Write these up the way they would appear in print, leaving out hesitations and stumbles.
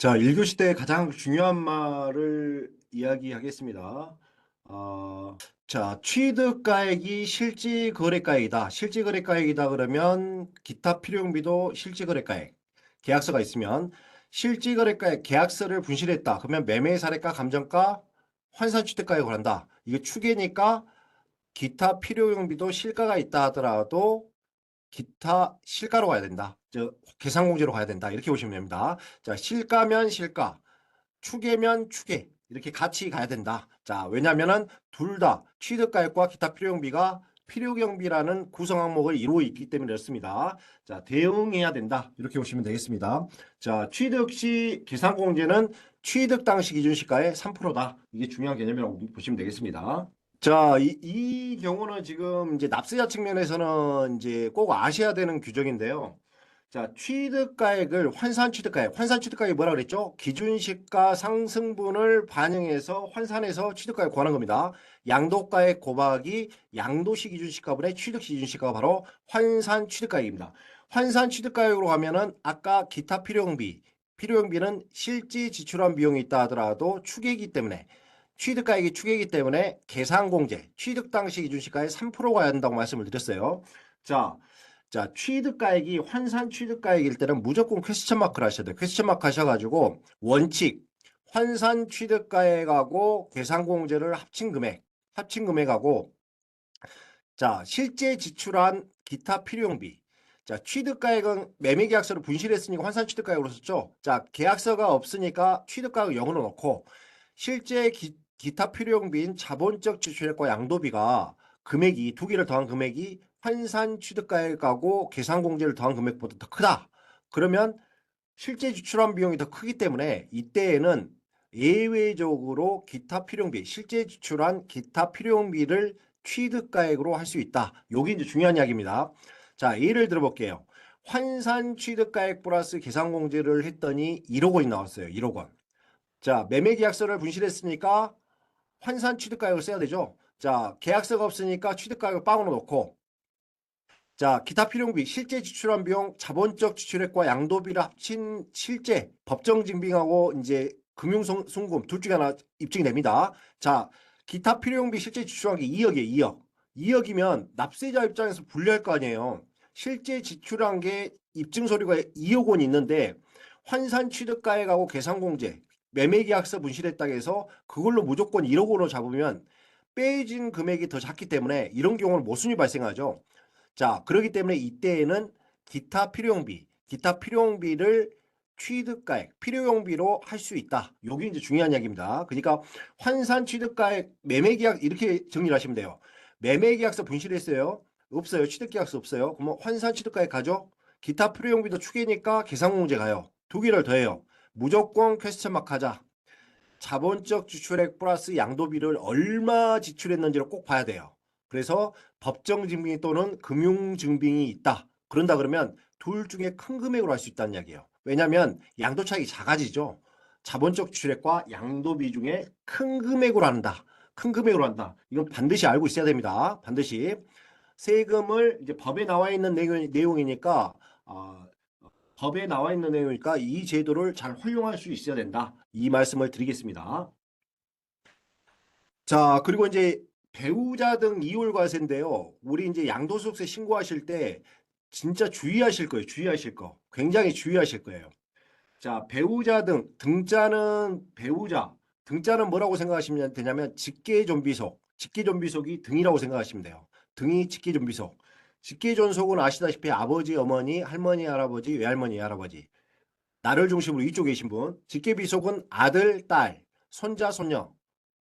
자, 1교시 때 가장 중요한 말을 이야기하겠습니다. 자, 취득가액이 실지거래가액이다. 실지거래가액이다 그러면 기타 필요용비도 실지거래가액. 계약서가 있으면 실지거래가액 계약서를 분실했다. 그러면 매매사례가 감정가 환산취득가액을 한다. 이게 추계니까 기타 필요용비도 실가가 있다 하더라도 기타 실가로 가야 된다. 계산공제로 가야 된다. 이렇게 보시면 됩니다. 자, 실가면 실가, 추계면 추계. 이렇게 같이 가야 된다. 자, 왜냐면은 둘 다 취득가액과 기타 필요경비가 필요경비라는 구성 항목을 이루고 있기 때문에 그렇습니다. 자, 대응해야 된다. 이렇게 보시면 되겠습니다. 자, 취득 시 계산공제는 취득 당시 기준 시가의 3%다. 이게 중요한 개념이라고 보시면 되겠습니다. 자, 이 경우는 지금 이제 납세자 측면에서는 이제 꼭 아셔야 되는 규정인데요. 자, 취득가액을 환산 취득가액이 뭐라 그랬죠? 기준시가 상승분을 반영해서 환산해서 취득가액 구하는 겁니다. 양도가액 곱하기 양도시 기준시가분의 취득시 기준시가가 바로 환산 취득가액입니다. 환산 취득가액으로 가면은 아까 기타 필요용비는 실제 지출한 비용이 있다 하더라도 추계이기 때문에 취득가액이 추계이기 때문에 계산공제, 취득 당시 기준시가의 3% 가야 한다고 말씀을 드렸어요. 자, 취득가액이 환산 취득가액일 때는 무조건 퀘스천 마크를 하셔야 돼요. 퀘스천 마크 하셔가지고 원칙, 환산 취득가액하고 계산공제를 합친 금액하고 자, 실제 지출한 기타 필요용비. 자, 취득가액은 매매계약서를 분실했으니까 환산 취득가액으로 썼죠. 자, 계약서가 없으니까 취득가액 0으로 넣고 실제 기타 필요용비인 자본적 지출액과 양도비가 금액이 두 개를 더한 금액이 환산 취득가액하고 계산공제를 더한 금액보다 더 크다. 그러면 실제 지출한 비용이 더 크기 때문에 이때에는 예외적으로 기타 필요용비, 실제 지출한 기타 필요용비를 취득가액으로 할 수 있다. 요게 이제 중요한 이야기입니다. 자, 예를 들어 볼게요. 환산 취득가액 플러스 계산공제를 했더니 1억 원이 나왔어요. 1억 원. 자, 매매계약서를 분실했으니까 환산 취득가액을 써야 되죠. 자, 계약서가 없으니까 취득가액을 빵으로 넣고 자, 기타 필요비, 실제 지출한 비용, 자본적 지출액과 양도비를 합친 실제 법정 증빙하고 이제 금융송금 둘 중에 하나 입증이 됩니다. 자, 기타 필요비 실제 지출한 게 2억이에요, 2억. 2억이면 납세자 입장에서 불리할 거 아니에요. 실제 지출한 게 입증 서류가 2억 원이 있는데 환산 취득가액하고 계산공제, 매매계약서 분실했다고 해서 그걸로 무조건 1억 원으로 잡으면 빼진 금액이 더 작기 때문에 이런 경우는 모순이 발생하죠. 자, 그렇기 때문에 이때에는 기타 필요용비를 취득가액, 필요용비로 할 수 있다. 요게 이제 중요한 이야기입니다. 그러니까 환산 취득가액, 매매계약 이렇게 정리를 하시면 돼요. 매매계약서 분실했어요. 없어요. 취득계약서 없어요. 그러면 환산 취득가액 가죠. 기타 필요용비도 추계니까 계산공제 가요. 두 개를 더해요. 무조건 퀘스천 마크 하자. 자본적 지출액 플러스 양도비를 얼마 지출했는지를 꼭 봐야 돼요. 그래서 법정 증빙 또는 금융 증빙이 있다. 그런다 그러면 둘 중에 큰 금액으로 할 수 있다는 이야기예요. 왜냐하면 양도 차익이 작아지죠. 자본적 지출액과 양도비 중에 큰 금액으로 한다. 큰 금액으로 한다. 이건 반드시 알고 있어야 됩니다. 반드시 세금을 이제 법에 나와 있는 내용이니까 법에 나와 있는 내용이니까 이 제도를 잘 활용할 수 있어야 된다. 이 말씀을 드리겠습니다. 자, 그리고 이제 배우자 등 이월 과세인데요. 우리 이제 양도소득세 신고하실 때 진짜 주의하실 거예요. 주의하실 거. 굉장히 주의하실 거예요. 자, 배우자 등, 등자는 뭐라고 생각하시면 되냐면 직계존비속이 등이라고 생각하시면 돼요. 등이 직계존비속. 직계존속은 아시다시피 아버지, 어머니, 할머니, 할아버지, 외할머니, 할아버지. 나를 중심으로 이쪽에 계신 분. 직계비속은 아들, 딸, 손자, 손녀.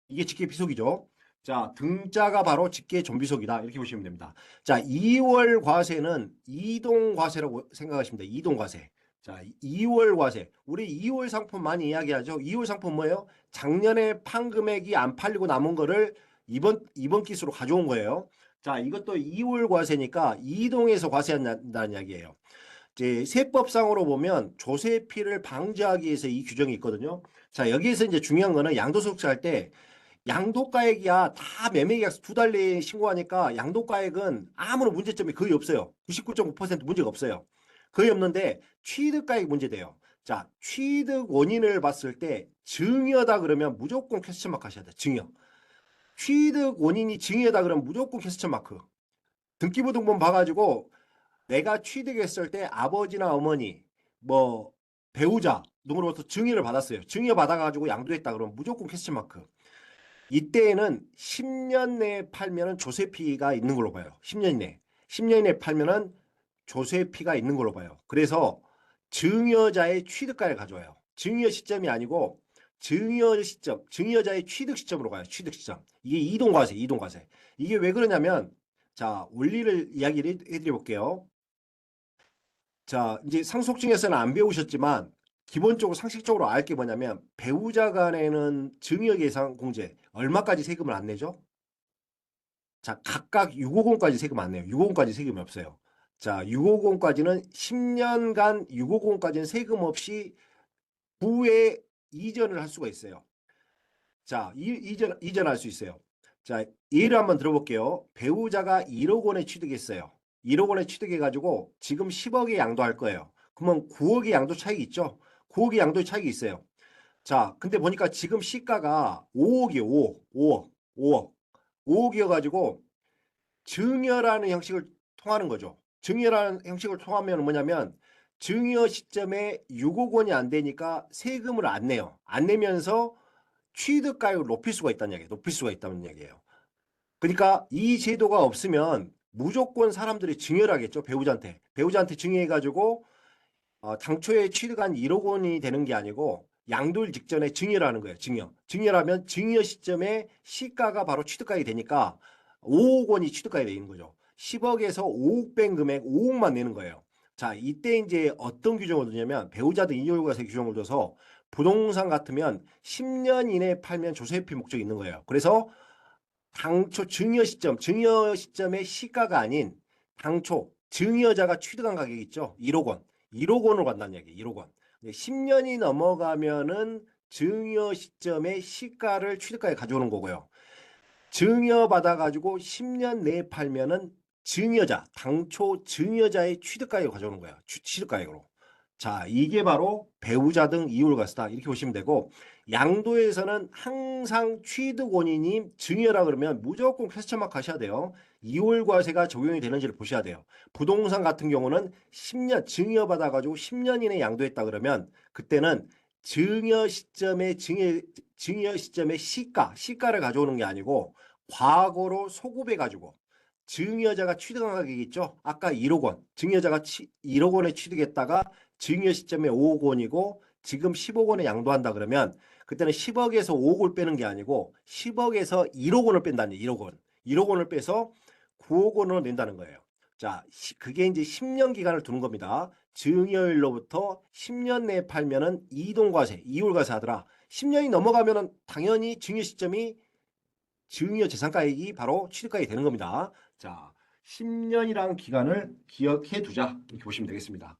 이게 직계비속이죠. 자, 등자가 바로 직계존비속이다. 이렇게 보시면 됩니다. 자, 2월 과세는 이동과세라고 생각하시면 돼요. 이동과세. 자, 2월 과세. 우리 2월 상품 많이 이야기하죠. 2월 상품 뭐예요? 작년에 판 금액이 안 팔리고 남은 거를 이번 기수로 가져온 거예요. 자, 이것도 2월 과세니까 이동해서 과세한다는 이야기예요. 이제 세법상으로 보면 조세 피를 방지하기 위해서 이 규정이 있거든요. 자, 여기에서 이제 중요한 거는 양도소득세 할 때 양도가액이야 다 매매계약서 2달 내에 신고하니까 양도가액은 아무런 문제점이 거의 없어요. 99.9% 문제가 없어요. 거의 없는데 취득가액이 문제돼요. 자, 취득 원인을 봤을 때 증여다 그러면 무조건 퀘스천 마크 하셔야 돼. 증여. 취득 원인이 증여다 그러면 무조건 퀘스천 마크. 등기부등본 봐가지고 내가 취득했을 때 아버지나 어머니, 뭐 배우자 누구로부터 증여를 받았어요. 증여 받아가지고 양도했다 그러면 무조건 퀘스천 마크. 이때에는 10년 내에 팔면은 조세피가 있는 걸로 봐요. 10년 내. 10년 내에 팔면은 조세피가 있는 걸로 봐요. 그래서 증여자의 취득가를 가져와요. 증여 시점이 아니고 증여 시점, 증여자의 취득 시점으로 가요. 취득 시점. 이게 이동과세, 이동과세. 이게 왜 그러냐면 자, 원리를 이야기를 해드려 볼게요. 자, 이제 상속증에서는 안 배우셨지만 기본적으로 상식적으로 알 게 뭐냐면 배우자 간에는 증여계산 공제 얼마까지 세금을 안 내죠? 자, 각각 650까지 세금 안 내요. 650까지 세금이 없어요. 자, 650까지는 10년간 650까지는 세금 없이 부에 이전을 할 수가 있어요. 자, 이전할 수 있어요. 자, 예를 한번 들어볼게요. 배우자가 1억 원에 취득했어요. 1억 원에 취득해가지고 지금 10억에 양도할 거예요. 그러면 9억의 양도 차익이 있죠? 9억의 양도 차익이 있어요. 자, 근데 보니까 지금 시가가 5억이에요. 5억. 5억이어가지고 증여라는 형식을 통하는 거죠. 증여라는 형식을 통하면 뭐냐면 증여 시점에 6억 원이 안 되니까 세금을 안 내요. 안 내면서 취득가액을 높일 수가 있다는 얘기예요. 높일 수가 있다는 얘기예요. 그러니까 이 제도가 없으면 무조건 사람들이 증여를 하겠죠. 배우자한테. 배우자한테 증여해가지고 당초에 취득한 1억 원이 되는 게 아니고 양도일 직전에 증여를 하는 거예요. 증여. 증여를 하면 증여 시점에 시가가 바로 취득가액이 되니까 5억 원이 취득가액이 되는 거죠. 10억에서 5억 뺀 금액 5억만 내는 거예요. 자, 이때 이제 어떤 규정을 두냐면 배우자 등 이율과세 규정을 둬서 부동산 같으면 10년 이내에 팔면 조세피 목적이 있는 거예요. 그래서 당초 증여 시점의 시가가 아닌 당초 증여자가 취득한 가격이 있죠. 1억 원. 1억 원으로 간다는 얘기예요. 1억 원. 10년이 넘어가면은 증여 시점의 시가를 취득가에 가져오는 거고요. 증여받아가지고 10년 내에 팔면은 증여자, 당초 증여자의 취득가액을 가져오는 거야. 취득가액으로. 자, 이게 바로 배우자 등 이율과세다. 이렇게 보시면 되고, 양도에서는 항상 취득 원인이 증여라 그러면 무조건 퀘스천 마크 하셔야 돼요. 이율과세가 적용이 되는지를 보셔야 돼요. 부동산 같은 경우는 10년, 증여받아가지고 10년 이내에 양도했다 그러면 그때는 증여 시점의 시가를 가져오는 게 아니고 과거로 소급해가지고 증여자가 취득한 가격이 있죠. 아까 1억 원. 증여자가 1억 원에 취득했다가 증여 시점에 5억 원이고 지금 10억 원에 양도한다 그러면 그때는 10억에서 5억을 빼는 게 아니고 10억에서 1억 원을 뺀다는 1억 원. 1억 원을 빼서 9억 원으로 낸다는 거예요. 자, 그게 이제 10년 기간을 두는 겁니다. 증여일로부터 10년 내에 팔면은 이동과세, 이율과세 하더라. 10년이 넘어가면은 당연히 증여 시점이 증여 재산가액이 바로 취득가액이 되는 겁니다. 자, 10년이라는 기간을 기억해 두자. 이렇게 보시면 되겠습니다.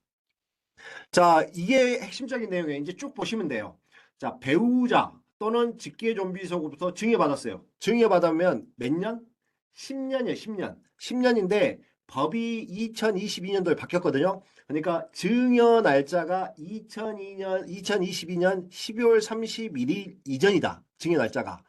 자, 이게 핵심적인 내용이에요. 이제 쭉 보시면 돼요. 자, 배우자 또는 직계존비속으로부터 증여받았어요. 증여받으면 몇 년? 10년이에요. 10년. 10년인데 법이 2022년도에 바뀌었거든요. 그러니까 증여 날짜가 2022년 12월 31일 이전이다. 증여 날짜가.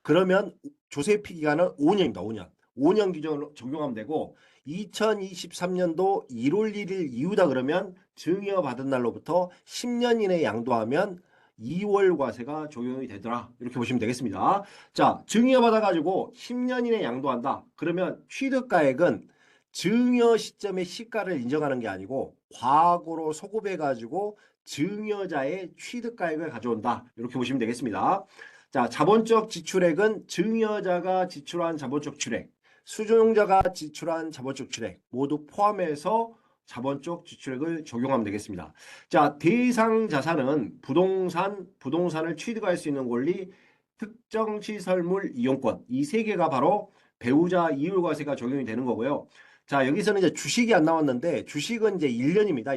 그러면 조세피 기간은 5년입니다. 5년. 5년 기준으로 적용하면 되고 2023년도 1월 1일 이후다 그러면 증여받은 날로부터 10년 이내에 양도하면 2월 과세가 적용이 되더라. 이렇게 보시면 되겠습니다. 자, 증여받아가지고 10년 이내에 양도한다. 그러면 취득가액은 증여 시점의 시가를 인정하는 게 아니고 과거로 소급해가지고 증여자의 취득가액을 가져온다. 이렇게 보시면 되겠습니다. 자, 자본적 지출액은 증여자가 지출한 자본적 지출액, 수종자가 지출한 자본적 지출액 모두 포함해서 자본적 지출액을 적용하면 되겠습니다. 자, 대상 자산은 부동산을 취득할 수 있는 권리, 특정 시설물 이용권 이 세 개가 바로 배우자 이율과세가 적용이 되는 거고요. 자, 여기서는 이제 주식이 안 나왔는데 주식은 이제 1년입니다.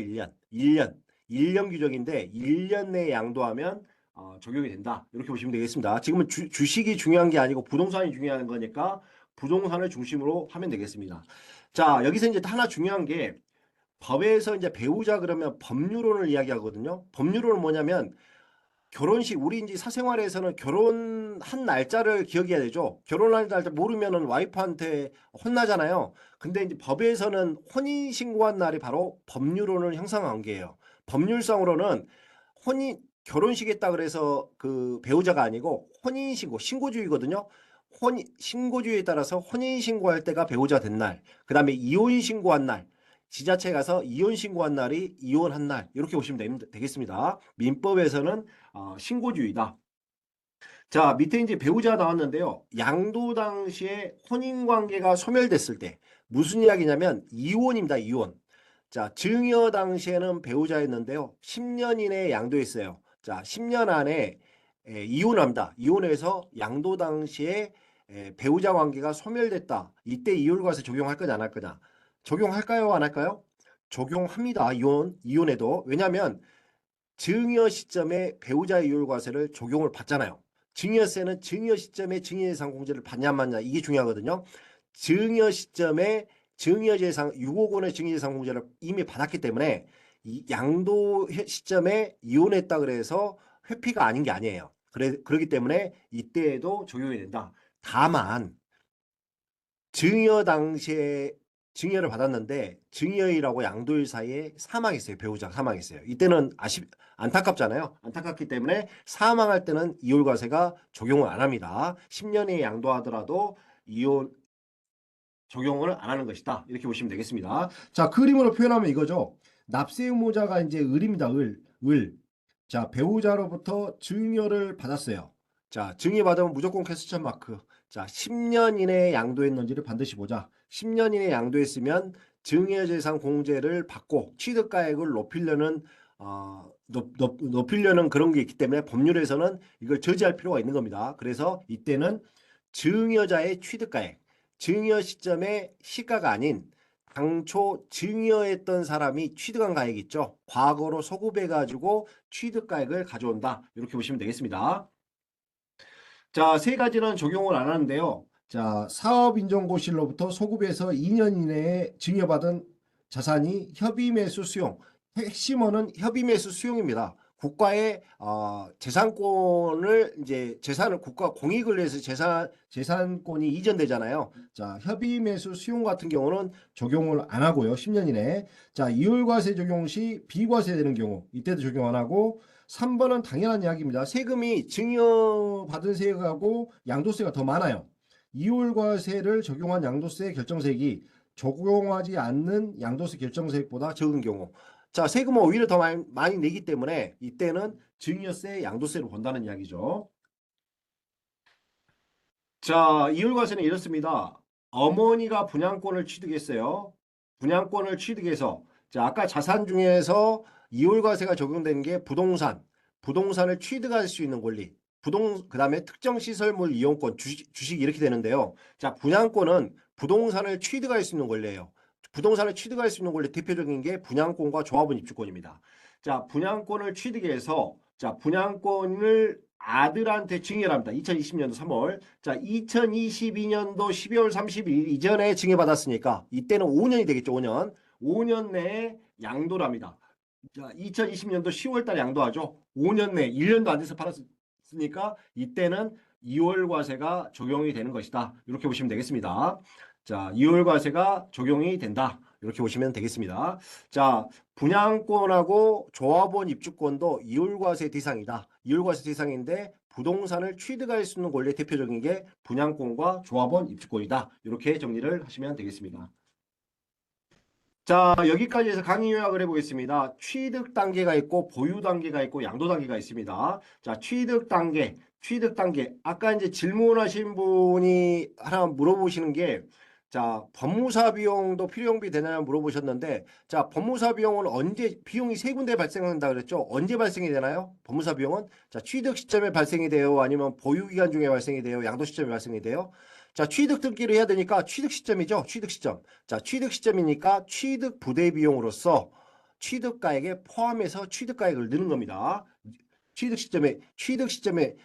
1년 규정인데 1년 내에 양도하면 적용이 된다. 이렇게 보시면 되겠습니다. 지금은 주식이 중요한 게 아니고 부동산이 중요한 거니까 부동산을 중심으로 하면 되겠습니다. 자, 여기서 이제 하나 중요한 게 법에서 이제 배우자 그러면 법률혼을 이야기하거든요. 법률혼은 뭐냐면 결혼식 우리 이제 사생활에서는 결혼한 날짜를 기억해야 되죠. 결혼한 날짜 모르면은 와이프한테 혼나잖아요. 근데 이제 법에서는 혼인 신고한 날이 바로 법률혼을 형성한 게예요. 법률상으로는 혼인 결혼식 했다 그래서 그 배우자가 아니고 혼인 신고 신고주의거든요. 혼인 신고주의에 따라서 혼인 신고할 때가 배우자 된 날. 그다음에 이혼 신고한 날. 지자체 가서 이혼 신고한 날이 이혼한 날. 이렇게 보시면 되겠습니다. 민법에서는 신고주의다. 자, 밑에 이제 배우자 나왔는데요. 양도 당시에 혼인 관계가 소멸됐을 때 무슨 이야기냐면 이혼입니다. 이혼. 자, 증여 당시에는 배우자였는데요. 10년 이내에 양도했어요. 자, 10년 안에 이혼합니다. 이혼해서 양도 당시에 배우자 관계가 소멸됐다. 이때 이율과세 적용할 거냐 안 할 거냐? 적용할까요? 안 할까요? 적용합니다. 이혼해도. 왜냐하면 증여 시점에 배우자 이율과세를 적용을 받잖아요. 증여세는 증여 시점에 증여재산 공제를 받냐 안 받냐 이게 중요하거든요. 증여 시점에 증여재산 6억 원의 증여재산 공제를 이미 받았기 때문에 이 양도 시점에 이혼했다 그래서 회피가 아닌 게 아니에요. 그렇기 때문에 이때에도 적용이 된다. 다만 증여 당시에 증여를 받았는데 증여일하고 양도일 사이에 사망했어요. 배우자가 사망했어요. 이때는 안타깝잖아요. 안타깝기 때문에 사망할 때는 이율과세가 적용을 안 합니다. 10년에 양도하더라도 이혼 적용을 안 하는 것이다. 이렇게 보시면 되겠습니다. 자, 그림으로 표현하면 이거죠. 납세 의무자가 이제 을입니다. 을. 자, 배우자로부터 증여를 받았어요. 자, 증여 받으면 무조건 퀘스천 마크. 자, 10년 이내에 양도했는지를 반드시 보자. 10년 이내에 양도했으면 증여재산 공제를 받고 취득가액을 높이려는 그런 게 있기 때문에 법률에서는 이걸 저지할 필요가 있는 겁니다. 그래서 이때는 증여자의 취득가액, 증여 시점의 시가가 아닌 당초 증여했던 사람이 취득한 가액 있죠. 과거로 소급해가지고 취득가액을 가져온다. 이렇게 보시면 되겠습니다. 자, 세 가지는 적용을 안 하는데요. 자, 사업인정고시로부터 소급해서 2년 이내에 증여받은 자산이 협의매수 수용. 핵심어는 협의매수 수용입니다. 국가의 재산권을 이제 재산을 국가 공익을 위해서 재산권이 이전되잖아요. 자, 협의매수 수용 같은 경우는 적용을 안 하고요. 10년 이내에. 자, 이율과세 적용 시 비과세되는 경우 이때도 적용 안 하고 3번은 당연한 이야기입니다. 세금이 증여받은 세액하고 양도세가 더 많아요. 이율과세를 적용한 양도세 결정세액이 적용하지 않는 양도세 결정세액보다 적은 경우. 자, 세금은 오히려 더 많이 내기 때문에 이때는 증여세, 양도세로 본다는 이야기죠. 자, 이율과세는 이렇습니다. 어머니가 분양권을 취득했어요. 분양권을 취득해서 자, 아까 자산 중에서 이율과세가 적용된 게 부동산을 취득할 수 있는 권리, 그다음에 특정 시설물 이용권, 주식 이렇게 되는데요. 자, 분양권은 부동산을 취득할 수 있는 권리예요. 부동산을 취득할 수 있는 권리 대표적인 게 분양권과 조합원 입주권입니다. 자, 분양권을 취득해서 자, 분양권을 아들한테 증여합니다. 2020년도 3월. 자, 2022년도 12월 30일 이전에 증여받았으니까 이때는 5년이 되겠죠. 5년. 5년 내에 양도를 합니다. 자, 2020년도 10월 달에 양도하죠. 5년 내 1년도 안 돼서 팔았으니까 이때는 2월 과세가 적용이 되는 것이다. 이렇게 보시면 되겠습니다. 자, 2월 과세가 적용이 된다. 이렇게 보시면 되겠습니다. 자, 분양권하고 조합원 입주권도 이율과세 대상이다. 이율과세 대상인데 부동산을 취득할 수 있는 권리의 대표적인 게 분양권과 조합원 입주권이다. 이렇게 정리를 하시면 되겠습니다. 자, 여기까지 해서 강의 요약을 해보겠습니다. 취득 단계가 있고 보유 단계가 있고 양도 단계가 있습니다. 자, 취득 단계. 아까 이제 질문하신 분이 하나 물어보시는 게 자, 법무사 비용도 필요용비 되나요? 물어보셨는데 자, 법무사 비용은 언제 비용이 세 군데 발생한다 그랬죠? 언제 발생이 되나요? 법무사 비용은 자, 취득 시점에 발생이 돼요? 아니면 보유 기간 중에 발생이 돼요? 양도 시점에 발생이 돼요? 자, 취득 등기를 해야 되니까 취득 시점이죠. 취득 시점. 자, 취득 시점이니까 취득 부대 비용으로서 취득가액에 포함해서 취득가액을 넣는 겁니다. 취득 시점에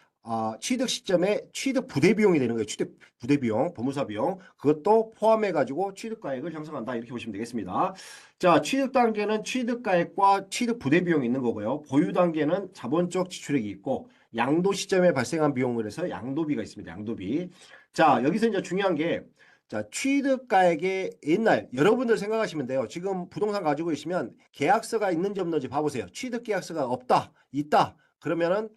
취득 시점에 취득 부대 비용이 되는 거예요. 취득 부대 비용, 법무사 비용. 그것도 포함해가지고 취득가액을 형성한다. 이렇게 보시면 되겠습니다. 자, 취득 단계는 취득가액과 취득 부대 비용이 있는 거고요. 보유 단계는 자본적 지출액이 있고, 양도 시점에 발생한 비용을 해서 양도비가 있습니다. 양도비. 자, 여기서 이제 중요한 게, 자, 취득가액의 옛날, 여러분들 생각하시면 돼요. 지금 부동산 가지고 계시면 계약서가 있는지 없는지 봐보세요. 취득 계약서가 없다, 있다. 그러면은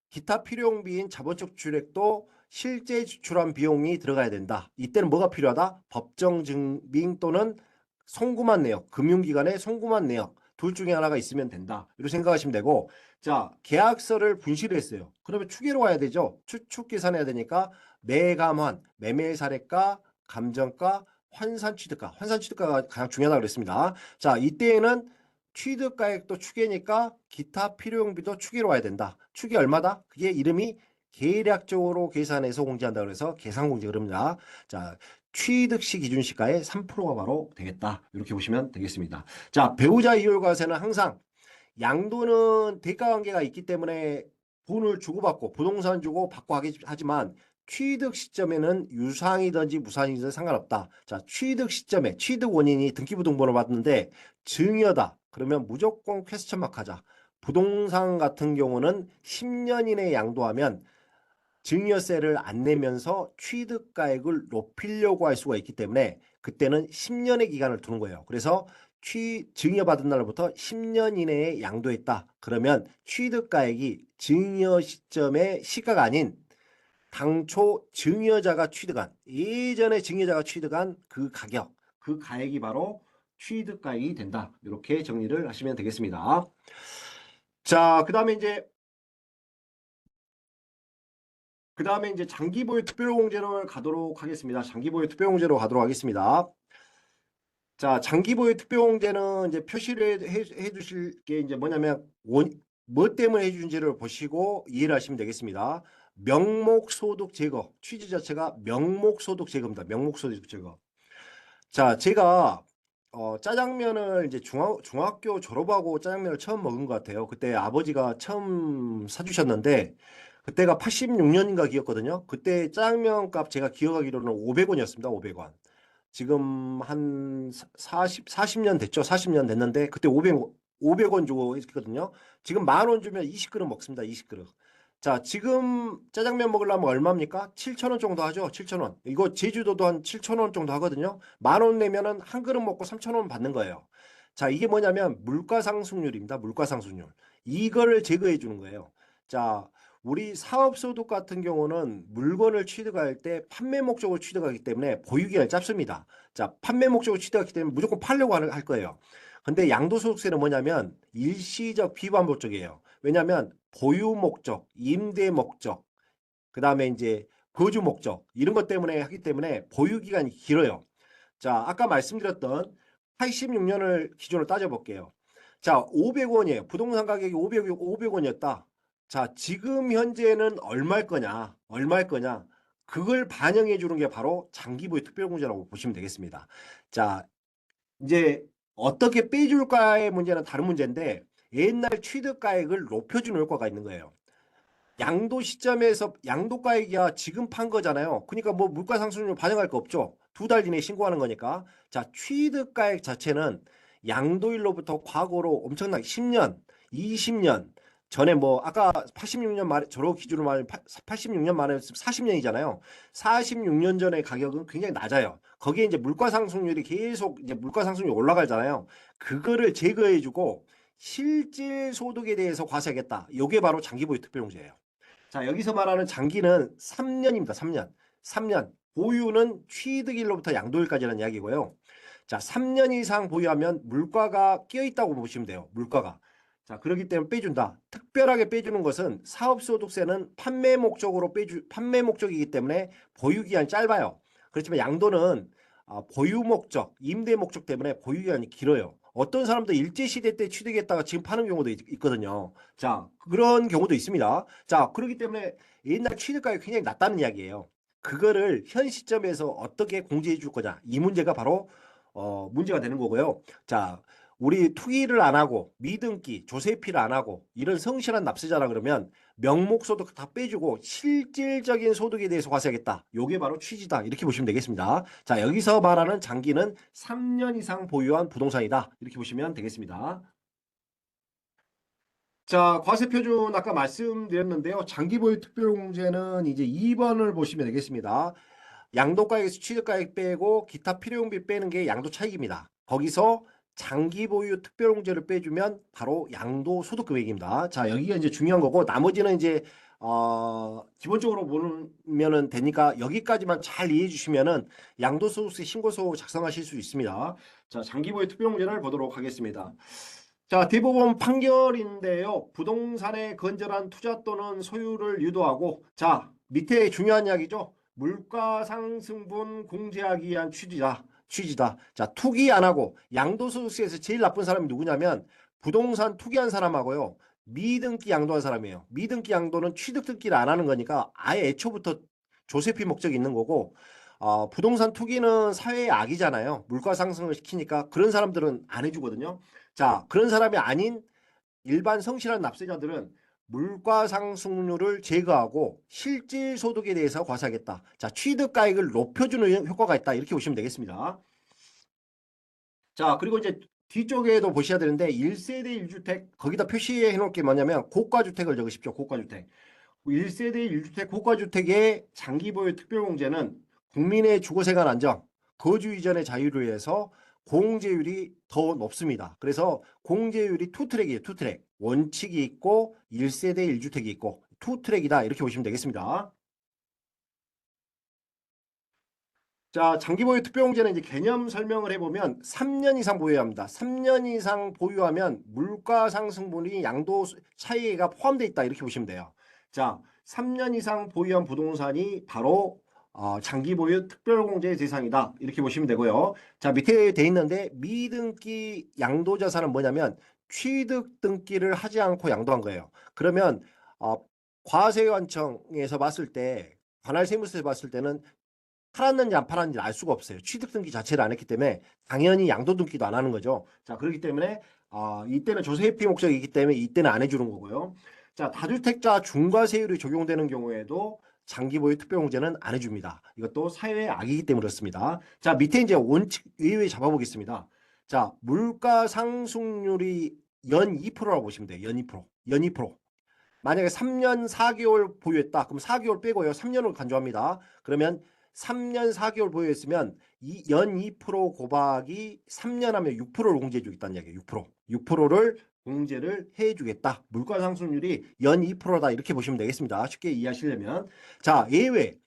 기타 필요용비인 자본적 지출액도 실제 지출한 비용이 들어가야 된다. 이때는 뭐가 필요하다? 법정 증빙 또는 송금한 내역, 금융기관에 송금한 내역 둘 중에 하나가 있으면 된다. 이렇게 생각하시면 되고, 자, 계약서를 분실을 했어요. 그러면 추계로 가야 되죠. 추측 계산해야 되니까 매감환, 매매 사례가, 감정가, 환산 취득가. 환산 취득가가 가장 중요하다고 그랬습니다. 자, 이때에는 취득가액도 추계니까 기타 필요용비도 추계로 와야 된다. 추계 얼마다? 그게 이름이 계략적으로 계산해서 공제한다 그래서 계산공제 흐름이다. 자, 취득시 기준시가의 3%가 바로 되겠다. 이렇게 보시면 되겠습니다. 자, 배우자 이율과세는 항상 양도는 대가관계가 있기 때문에 돈을 주고받고 부동산 주고 받고 하지만 취득 시점에는 유상이든지 무상이든지 상관없다. 자, 취득 시점에 취득 원인이 등기부등본을 받는데 증여다. 그러면 무조건 퀘스천 마크 하자. 부동산 같은 경우는 10년 이내에 양도하면 증여세를 안 내면서 취득가액을 높이려고 할 수가 있기 때문에 그때는 10년의 기간을 두는 거예요. 그래서 증여받은 날부터 10년 이내에 양도했다. 그러면 취득가액이 증여 시점의 시가가 아닌 당초 증여자가 취득한 예전에 증여자가 취득한 그 가격, 그 가액이 바로 취득가액이 된다. 이렇게 정리를 하시면 되겠습니다. 자, 그다음에 이제 장기보유 특별공제로 가도록 하겠습니다. 장기보유 특별공제로 가도록 하겠습니다. 자, 장기보유 특별공제는 이제 표시를 해 주실 게 이제 뭐냐면 뭐 때문에 해준지를 보시고 이해를 하시면 되겠습니다. 명목소득 제거, 취지 자체가 명목소득 제거입니다. 명목소득 제거. 자, 제가 짜장면을 이제 중학교 졸업하고 짜장면을 처음 먹은 것 같아요. 그때 아버지가 처음 사주셨는데 그때가 86년인가 기었거든요. 그때 짜장면 값 제가 기억하기로는 500원이었습니다. 500원. 지금 한 40년 됐죠. 40년 됐는데 그때 500원 주고 했거든요. 지금 10,000원 주면 20그릇 먹습니다. 20그릇. 자, 지금 짜장면 먹으려면 얼마입니까? 7,000원 정도 하죠. 7,000원. 이거 제주도도 한 7,000원 정도 하거든요. 10,000원 내면은 한 그릇 먹고 3,000원 받는 거예요. 자, 이게 뭐냐면 물가상승률입니다. 물가상승률. 이거를 제거해 주는 거예요. 자, 우리 사업소득 같은 경우는 물건을 취득할 때 판매 목적으로 취득하기 때문에 보유기간이 짧습니다. 자, 판매 목적으로 취득하기 때문에 무조건 팔려고 할 거예요. 근데 양도소득세는 뭐냐면 일시적 비반복적이에요. 왜냐하면 보유 목적, 임대 목적, 그 다음에 이제 거주 목적 이런 것 때문에 하기 때문에 보유 기간이 길어요. 자, 아까 말씀드렸던 86년을 기준으로 따져볼게요. 자, 500원이에요. 부동산 가격이 500원이었다. 자, 지금 현재는 얼마일 거냐? 얼마일 거냐? 그걸 반영해 주는 게 바로 장기보유 특별공제라고 보시면 되겠습니다. 자, 이제 어떻게 빼줄까의 문제는 다른 문제인데 옛날 취득가액을 높여주는 효과가 있는 거예요. 양도 시점에서 양도가액이야 지금 판 거잖아요. 그러니까 뭐 물가상승률 반영할 거 없죠. 2달 이내에 신고하는 거니까. 자, 취득가액 자체는 양도일로부터 과거로 엄청나게 10년, 20년 전에 뭐 아까 86년 말 졸업 기준으로 말하면 86년 말하면 40년이잖아요. 46년 전의 가격은 굉장히 낮아요. 거기에 이제 물가상승률이 계속 이제 물가상승률이 올라가잖아요. 그거를 제거해주고 실질 소득에 대해서 과세하겠다. 이게 바로 장기보유 특별공제예요. 자, 여기서 말하는 장기는 3년입니다. 3년. 3년. 보유는 취득일로부터 양도일까지라는 이야기고요. 자, 3년 이상 보유하면 물가가 끼어있다고 보시면 돼요. 물가가. 자, 그렇기 때문에 빼준다. 특별하게 빼주는 것은 사업소득세는 판매 목적이기 때문에 보유기한이 짧아요. 그렇지만 양도는 보유 목적, 임대 목적 때문에 보유기한이 길어요. 어떤 사람도 일제시대 때 취득했다가 지금 파는 경우도 있거든요. 자, 그런 경우도 있습니다. 자, 그렇기 때문에 옛날 취득가격이 굉장히 낮다는 이야기예요. 그거를 현 시점에서 어떻게 공제해 줄 거냐. 이 문제가 바로 문제가 되는 거고요. 자, 우리 투기를 안 하고 미등기, 조세피를 안 하고 이런 성실한 납세자라 그러면 명목소득 다 빼주고 실질적인 소득에 대해서 과세하겠다. 요게 바로 취지다. 이렇게 보시면 되겠습니다. 자, 여기서 말하는 장기는 3년 이상 보유한 부동산이다. 이렇게 보시면 되겠습니다. 자, 과세 표준 아까 말씀드렸는데요. 장기 보유 특별공제는 이제 2번을 보시면 되겠습니다. 양도가액에서 취득가액 빼고 기타 필요용비 빼는 게 양도 차익입니다. 거기서 장기 보유 특별공제를 빼주면 바로 양도 소득 금액입니다. 자, 여기가 이제 중요한 거고 나머지는 이제 기본적으로 보면은 되니까 여기까지만 잘 이해해 주시면은 양도소득세 신고서 작성하실 수 있습니다. 자, 장기 보유 특별공제를 보도록 하겠습니다. 자, 대법원 판결인데요. 부동산의 건전한 투자 또는 소유를 유도하고, 자, 밑에 중요한 이야기죠. 물가 상승분 공제하기 위한 취지다. 자, 투기 안 하고 양도소득세에서 제일 나쁜 사람이 누구냐면 부동산 투기한 사람하고요. 미등기 양도한 사람이에요. 미등기 양도는 취득 등기를 안 하는 거니까 아예 애초부터 조세피 목적이 있는 거고, 부동산 투기는 사회의 악이잖아요. 물가 상승을 시키니까 그런 사람들은 안 해주거든요. 자, 그런 사람이 아닌 일반 성실한 납세자들은 물가 상승률을 제거하고 실질 소득에 대해서 과세하겠다. 자, 취득가액을 높여주는 효과가 있다. 이렇게 보시면 되겠습니다. 자, 그리고 이제 뒤쪽에도 보셔야 되는데 1세대 1주택 거기다 표시해 놓을 게 뭐냐면 고가주택을 적으십시오. 고가주택. 1세대 1주택 고가주택의 장기보유 특별공제는 국민의 주거생활 안정, 거주 이전의 자유를 위해서 공제율이 더 높습니다. 그래서 공제율이 투트랙이에요. 투트랙. 원칙이 있고 1세대 1주택이 있고 투트랙이다. 이렇게 보시면 되겠습니다. 자, 장기보유 특별공제는 이제 개념 설명을 해보면 3년 이상 보유해야 합니다. 3년 이상 보유하면 물가 상승분이 양도 차익가 포함되어 있다. 이렇게 보시면 돼요. 자, 3년 이상 보유한 부동산이 바로 장기보유 특별공제 대상이다. 이렇게 보시면 되고요. 자, 밑에 돼 있는데 미등기 양도자산은 뭐냐면 취득 등기를 하지 않고 양도한 거예요. 그러면 과세관청에서 봤을 때 관할세무서에서 봤을 때는 팔았는지 안 팔았는지 알 수가 없어요. 취득 등기 자체를 안 했기 때문에 당연히 양도 등기도 안 하는 거죠. 자, 그렇기 때문에 이때는 조세회피 목적이기 때문에 이때는 안 해주는 거고요. 자, 다주택자 중과세율이 적용되는 경우에도 장기보유 특별공제는 안 해줍니다. 이것도 사회의 악이기 때문에 그렇습니다. 자, 밑에 이제 원칙 외에 잡아보겠습니다. 자, 물가 상승률이 연 2%라고 보시면 돼요. 연 2%. 연 2%. 만약에 3년 4개월 보유했다. 그럼 4개월 빼고요. 3년을 간주합니다. 그러면 3년 4개월 보유했으면 연 2% 곱하기 3년 하면 6%를 공제해 주겠다는 이야기예요. 6%. 6%를 공제를 해 주겠다. 물가 상승률이 연 2%다. 이렇게 보시면 되겠습니다. 쉽게 이해하시려면. 자, 예외.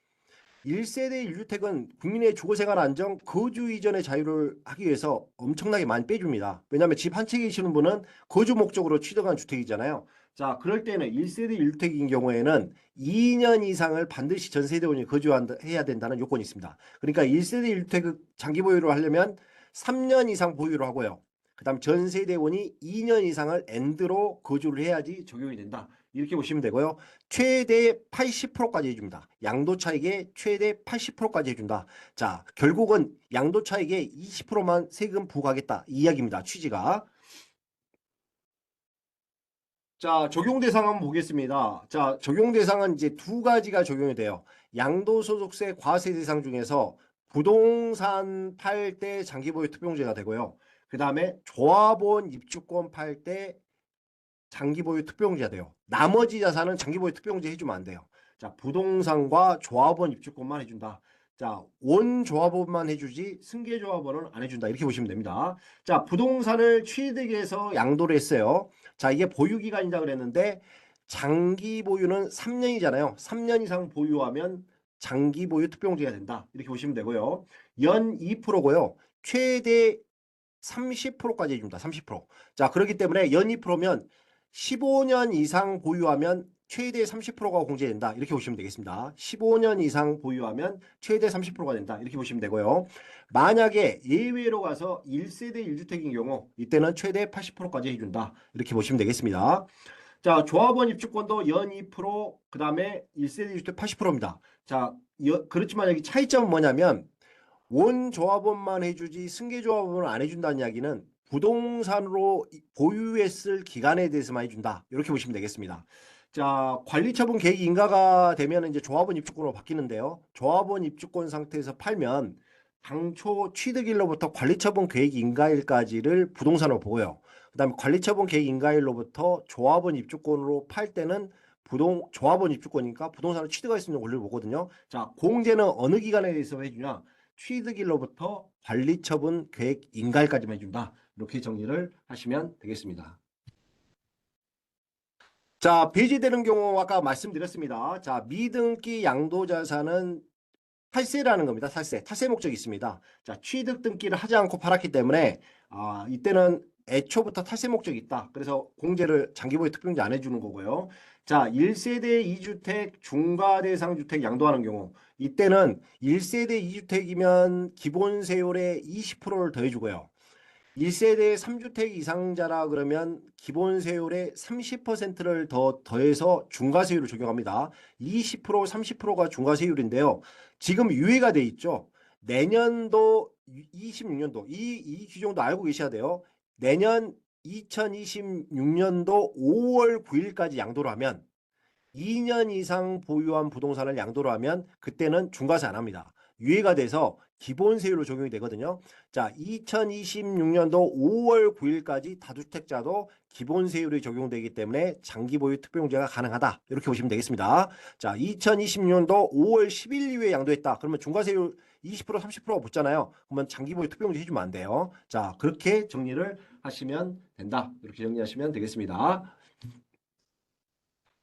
1세대 1주택은 국민의 주거생활 안정, 거주 이전의 자유를 하기 위해서 엄청나게 많이 빼줍니다. 왜냐하면 집 한 채 계시는 분은 거주 목적으로 취득한 주택이잖아요. 자, 그럴 때는 1세대 1주택인 경우에는 2년 이상을 반드시 전세대원이 거주해야 된다는 요건이 있습니다. 그러니까 1세대 1주택 장기 보유를 하려면 3년 이상 보유를 하고요. 그 다음 전세대원이 2년 이상을 엔드로 거주를 해야지 적용이 된다. 이렇게 보시면 되고요. 최대 80%까지 해줍니다. 양도 차익의 최대 80%까지 해준다. 자, 결국은 양도 차익의 20%만 세금 부과하겠다. 이 이야기입니다. 취지가. 자, 적용 대상 한번 보겠습니다. 자, 적용 대상은 이제 두 가지가 적용이 돼요. 양도소득세 과세 대상 중에서 부동산 팔 때 장기보유 특별공제가 되고요. 그 다음에 조합원 입주권 팔 때 장기보유 특별공제가 돼요. 나머지 자산은 장기보유 특별공제 해주면 안 돼요. 자, 부동산과 조합원 입주권만 해준다. 자, 원조합원만 해주지 승계조합원은 안 해준다. 이렇게 보시면 됩니다. 자, 부동산을 취득해서 양도를 했어요. 자, 이게 보유기간이다 그랬는데 장기 보유는 3년이잖아요. 3년 이상 보유하면 장기 보유 특별공제가 된다. 이렇게 보시면 되고요. 연 2%고요. 최대 30%까지 해줍니다. 30%. 자, 그렇기 때문에 연 2%면 15년 이상 보유하면 최대 30%가 공제된다. 이렇게 보시면 되겠습니다. 15년 이상 보유하면 최대 30%가 된다. 이렇게 보시면 되고요. 만약에 예외로 가서 1세대 1주택인 경우 이때는 최대 80%까지 해준다. 이렇게 보시면 되겠습니다. 자, 조합원 입주권도 연 2%, 그 다음에 1세대 1주택 80%입니다. 자, 그렇지만 여기 차이점은 뭐냐면 원조합원만 해주지 승계조합원은 안 해준다는 이야기는 부동산으로 보유했을 기간에 대해서만 해준다. 이렇게 보시면 되겠습니다. 자, 관리처분 계획 인가가 되면 이제 조합원 입주권으로 바뀌는데요. 조합원 입주권 상태에서 팔면 당초 취득일로부터 관리처분 계획 인가일까지를 부동산으로 보고요. 그다음에 관리처분 계획 인가일로부터 조합원 입주권으로 팔 때는 조합원 입주권이니까 부동산을 취득할 수 있는 권리를 보거든요. 자, 공제는 어느 기간에 대해서 해주냐? 취득일로부터 관리처분 계획 인가일까지만 해준다. 이렇게 정리를 하시면 되겠습니다. 자, 배제되는 경우 아까 말씀드렸습니다. 자, 미등기 양도자산은 탈세라는 겁니다. 탈세 목적이 있습니다. 자, 취득 등기를 하지 않고 팔았기 때문에 이때는 애초부터 탈세 목적이 있다. 그래서 공제를 장기보유 특별공제 안 해주는 거고요. 자, 1세대 2주택 중과 대상 주택 양도하는 경우 이때는 1세대 2주택이면 기본 세율의 20%를 더해주고요. 1세대 3주택 이상자라 그러면 기본 세율의 30%를 더 더해서 중과세율을 적용합니다. 20%, 30%가 중과세율인데요. 지금 유예가 돼 있죠. 내년도 26년도 이 규정도 알고 계셔야 돼요. 내년 2026년도 5월 9일까지 양도를 하면 2년 이상 보유한 부동산을 양도를 하면 그때는 중과세 안 합니다. 유예가 돼서 기본세율로 적용이 되거든요. 자, 2026년도 5월 9일까지 다주택자도 기본세율이 적용되기 때문에 장기보유 특별공제가 가능하다. 이렇게 보시면 되겠습니다. 자, 2026년도 5월 10일 이후에 양도했다. 그러면 중과세율 20% 30%가 붙잖아요. 그러면 장기보유 특별공제 해주면 안 돼요. 자, 그렇게 정리를 하시면 된다. 이렇게 정리하시면 되겠습니다.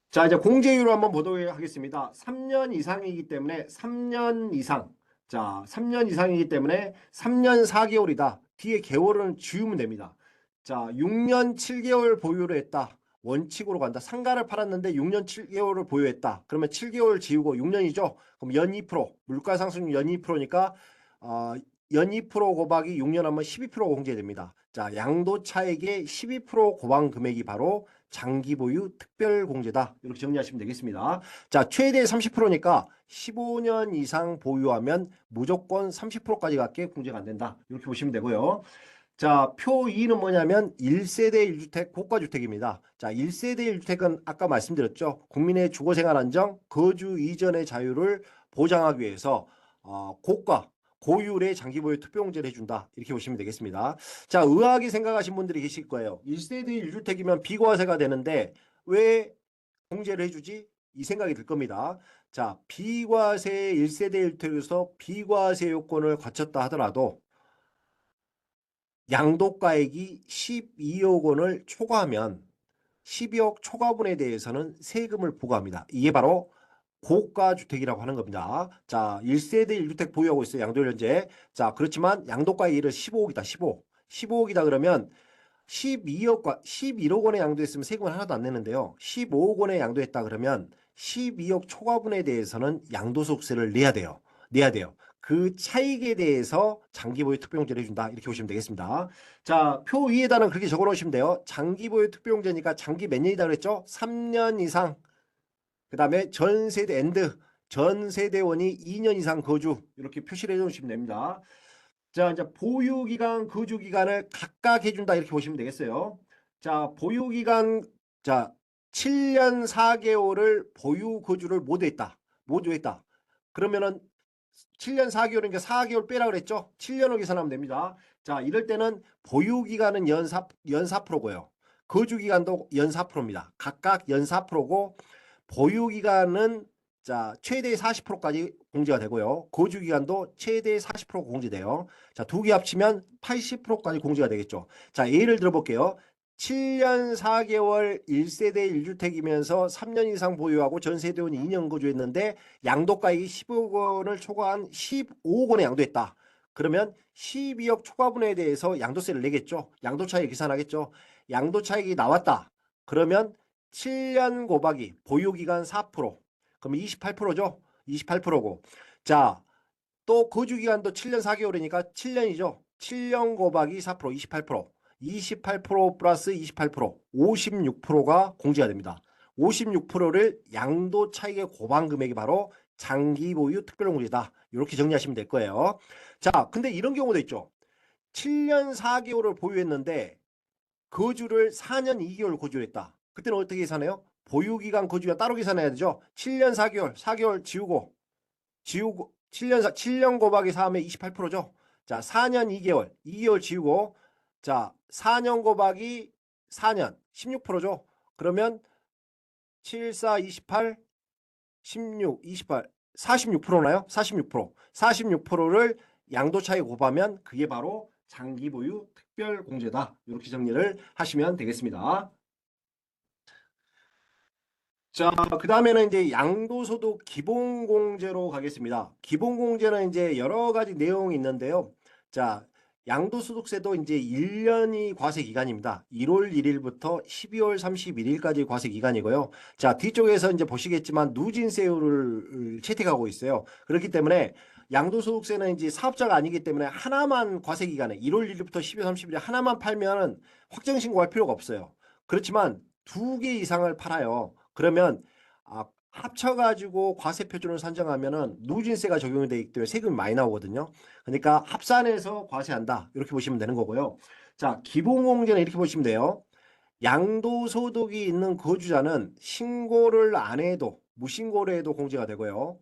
자, 이제 공제율을 한번 보도록 하겠습니다. 3년 이상이기 때문에 3년 이상. 자, 3년 이상이기 때문에 3년 4개월이다. 뒤에 개월은 지우면 됩니다. 자, 6년 7개월 보유를 했다. 원칙으로 간다. 상가를 팔았는데 6년 7개월을 보유했다. 그러면 7개월 지우고 6년이죠. 그럼 연 2%. 물가 상승률 연 2%니까 연 2% 곱하기 6년 하면 12% 공제됩니다. 자, 양도 차액의 12% 고방 금액이 바로 장기 보유 특별 공제다. 이렇게 정리하시면 되겠습니다. 자, 최대 30%니까 15년 이상 보유하면 무조건 30%까지 갖게 공제가 안 된다. 이렇게 보시면 되고요. 자, 표 2는 뭐냐면 1세대 1주택 고가주택입니다. 자, 1세대 1주택은 아까 말씀드렸죠. 국민의 주거생활 안정, 거주 이전의 자유를 보장하기 위해서 고가 고율의 장기보유 특별공제를 해준다. 이렇게 보시면 되겠습니다. 자, 의아하게 생각하신 분들이 계실 거예요. 1세대 1주택이면 비과세가 되는데 왜 공제를 해주지? 이 생각이 들 겁니다. 자, 비과세 1세대 1주택에서 비과세 요건을 갖췄다 하더라도 양도가액이 12억 원을 초과하면 12억 초과분에 대해서는 세금을 부과합니다. 이게 바로 고가주택이라고 하는 겁니다. 자, 1세대 1주택 보유하고 있어요. 양도일 현재. 자, 그렇지만 양도가액이 15억이다. 15억. 15억이다 그러면 12억과 11억 원에 양도했으면 세금을 하나도 안 내는데요. 15억 원에 양도했다 그러면 12억 초과분에 대해서는 양도소득세를 내야 돼요. 내야 돼요. 그 차익에 대해서 장기보유 특별공제를 해준다. 이렇게 보시면 되겠습니다. 자, 표 위에다는 그렇게 적어놓으시면 돼요. 장기보유 특별공제니까 장기 몇 년이다 그랬죠? 3년 이상. 그 다음에 전세대 엔드. 전세대원이 2년 이상 거주. 이렇게 표시를 해놓으시면 됩니다. 자, 이제 보유기간, 거주기간을 각각 해준다. 이렇게 보시면 되겠어요. 자, 보유기간, 자, 7년 4개월을 보유 거주를 모두 했다. 모두 했다. 그러면은 7년 4개월이니까 4개월 빼라 그랬죠? 7년을 계산하면 됩니다. 자, 이럴 때는 보유기간은 연 4%고요. 거주기간도 연 4%입니다. 각각 연 4%고 보유기간은 자, 최대 40%까지 공제가 되고요. 거주기간도 최대 40% 공제돼요. 자, 두 개 합치면 80%까지 공제가 되겠죠. 자, 예를 들어 볼게요. 7년 4개월 1세대 1주택이면서 3년 이상 보유하고 전세대원 2년 거주했는데 양도가액이 10억 원을 초과한 15억 원에 양도했다. 그러면 12억 초과분에 대해서 양도세를 내겠죠. 양도차익 계산하겠죠. 양도차익이 나왔다. 그러면 7년 곱하기 보유기간 4%. 그럼 28%죠. 28%고. 자, 또 거주기간도 7년 4개월이니까 7년이죠. 7년 곱하기 4%, 28%. 28% 플러스 28%, 56%가 공제가 됩니다. 56%를 양도 차익의 고방 금액이 바로 장기 보유 특별공제다. 이렇게 정리하시면 될 거예요. 자, 근데 이런 경우도 있죠. 7년 4개월을 보유했는데 거주를 4년 2개월 거주했다. 그때는 어떻게 계산해요? 보유기간 거주가 따로 계산해야 되죠. 7년 4개월, 4개월 지우고 7년 곱하기 4하면 28%죠. 자, 4년 2개월, 2개월 지우고 자, 4년 곱하기 4년 16%죠. 그러면 7, 4, 28, 16, 28, 46%나요? 46%. 46%를 양도 차익 곱하면 그게 바로 장기 보유 특별 공제다. 이렇게 정리를 하시면 되겠습니다. 자, 그 다음에는 이제 양도소득 기본공제로 가겠습니다. 기본공제는 이제 여러 가지 내용이 있는데요. 자, 양도소득세도 이제 1년이 과세 기간입니다. 1월 1일부터 12월 31일까지 과세 기간이고요. 자, 뒤쪽에서 이제 보시겠지만 누진세율을 채택하고 있어요. 그렇기 때문에 양도소득세는 이제 사업자가 아니기 때문에 하나만 과세 기간에 1월 1일부터 12월 30일 하나만 팔면 확정 신고할 필요가 없어요. 그렇지만 두 개 이상을 팔아요. 그러면 합쳐가지고 과세 표준을 산정하면은 누진세가 적용이 되기 때문에 세금이 많이 나오거든요. 그러니까 합산해서 과세한다. 이렇게 보시면 되는 거고요. 자, 기본공제는 이렇게 보시면 돼요. 양도소득이 있는 거주자는 신고를 안 해도 무신고를 해도 공제가 되고요.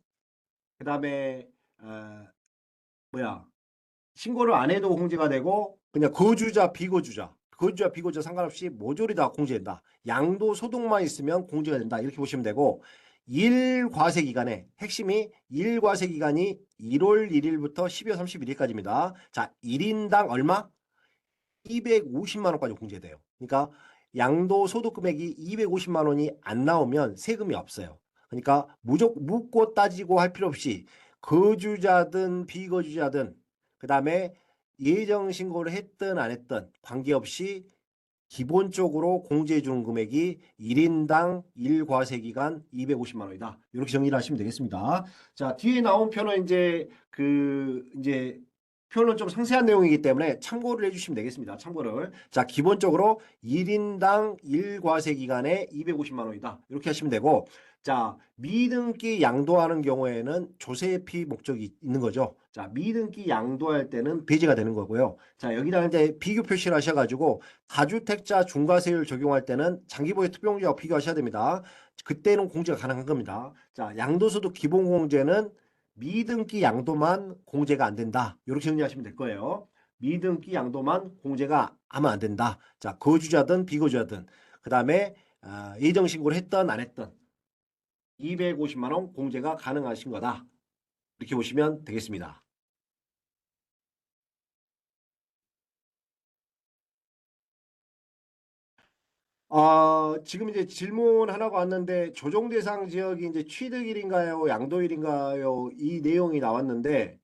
그 다음에 뭐야 신고를 안 해도 공제가 되고 그냥 거주자 비거주자 상관없이 모조리 다 공제된다. 양도소득만 있으면 공제가 된다. 이렇게 보시면 되고 일과세 기간에 핵심이 일과세 기간이 1월 1일부터 12월 31일까지입니다. 자, 1인당 얼마? 250만 원까지 공제돼요. 그러니까 양도소득 금액이 250만 원이 안 나오면 세금이 없어요. 그러니까 무조건 묻고 따지고 할 필요 없이 거주자든 비거주자든 그다음에 예정 신고를 했든 안 했든 관계없이 기본적으로 공제해 주는 금액이 1인당 일과세 기간 250만 원이다. 이렇게 정리를 하시면 되겠습니다. 자, 뒤에 나온 표는 이제 표는 좀 상세한 내용이기 때문에 참고를 해주시면 되겠습니다. 참고를. 자, 기본적으로 1인당 일과세 기간에 250만 원이다. 이렇게 하시면 되고, 자, 미등기 양도하는 경우에는 조세피 목적이 있는 거죠. 자, 미등기 양도할 때는 배제가 되는 거고요. 자, 여기다 이제 비교 표시를 하셔가지고 다주택자 중과세율 적용할 때는 장기보유 특별공제와 비교하셔야 됩니다. 그때는 공제가 가능한 겁니다. 자, 양도소득 기본공제는 미등기 양도만 공제가 안 된다. 이렇게 정리하시면 될 거예요. 미등기 양도만 공제가 하면 안 된다. 자, 거주자든 비거주자든 그 다음에 예정 신고를 했던 안 했던 250만 원 공제가 가능하신 거다. 이렇게 보시면 되겠습니다. 지금 이제 질문 하나가 왔는데 조정 대상 지역이 이제 취득일인가요, 양도일인가요? 이 내용이 나왔는데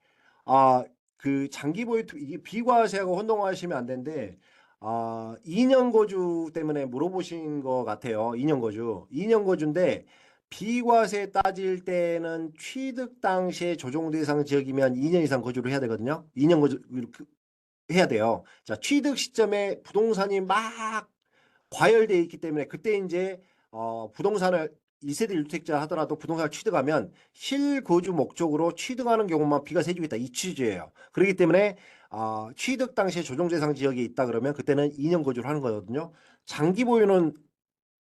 아, 그 장기 보유 이게 비과세하고 혼동하시면 안 되는데 2년 거주 때문에 물어보신 것 같아요. 2년 거주. 2년 거주인데 비과세 따질 때는 취득 당시에 조정 대상 지역이면 2년 이상 거주를 해야 되거든요. 2년 거주 해야 돼요. 자, 취득 시점에 부동산이 막 과열돼 있기 때문에 그때 이제 부동산을 1세대 1주택자 하더라도 부동산을 취득하면 실거주 목적으로 취득하는 경우만 비과세 해주겠다 이 취지예요. 그렇기 때문에 취득 당시에 조정대상 지역이 있다 그러면 그때는 2년 거주를 하는 거거든요. 장기 보유는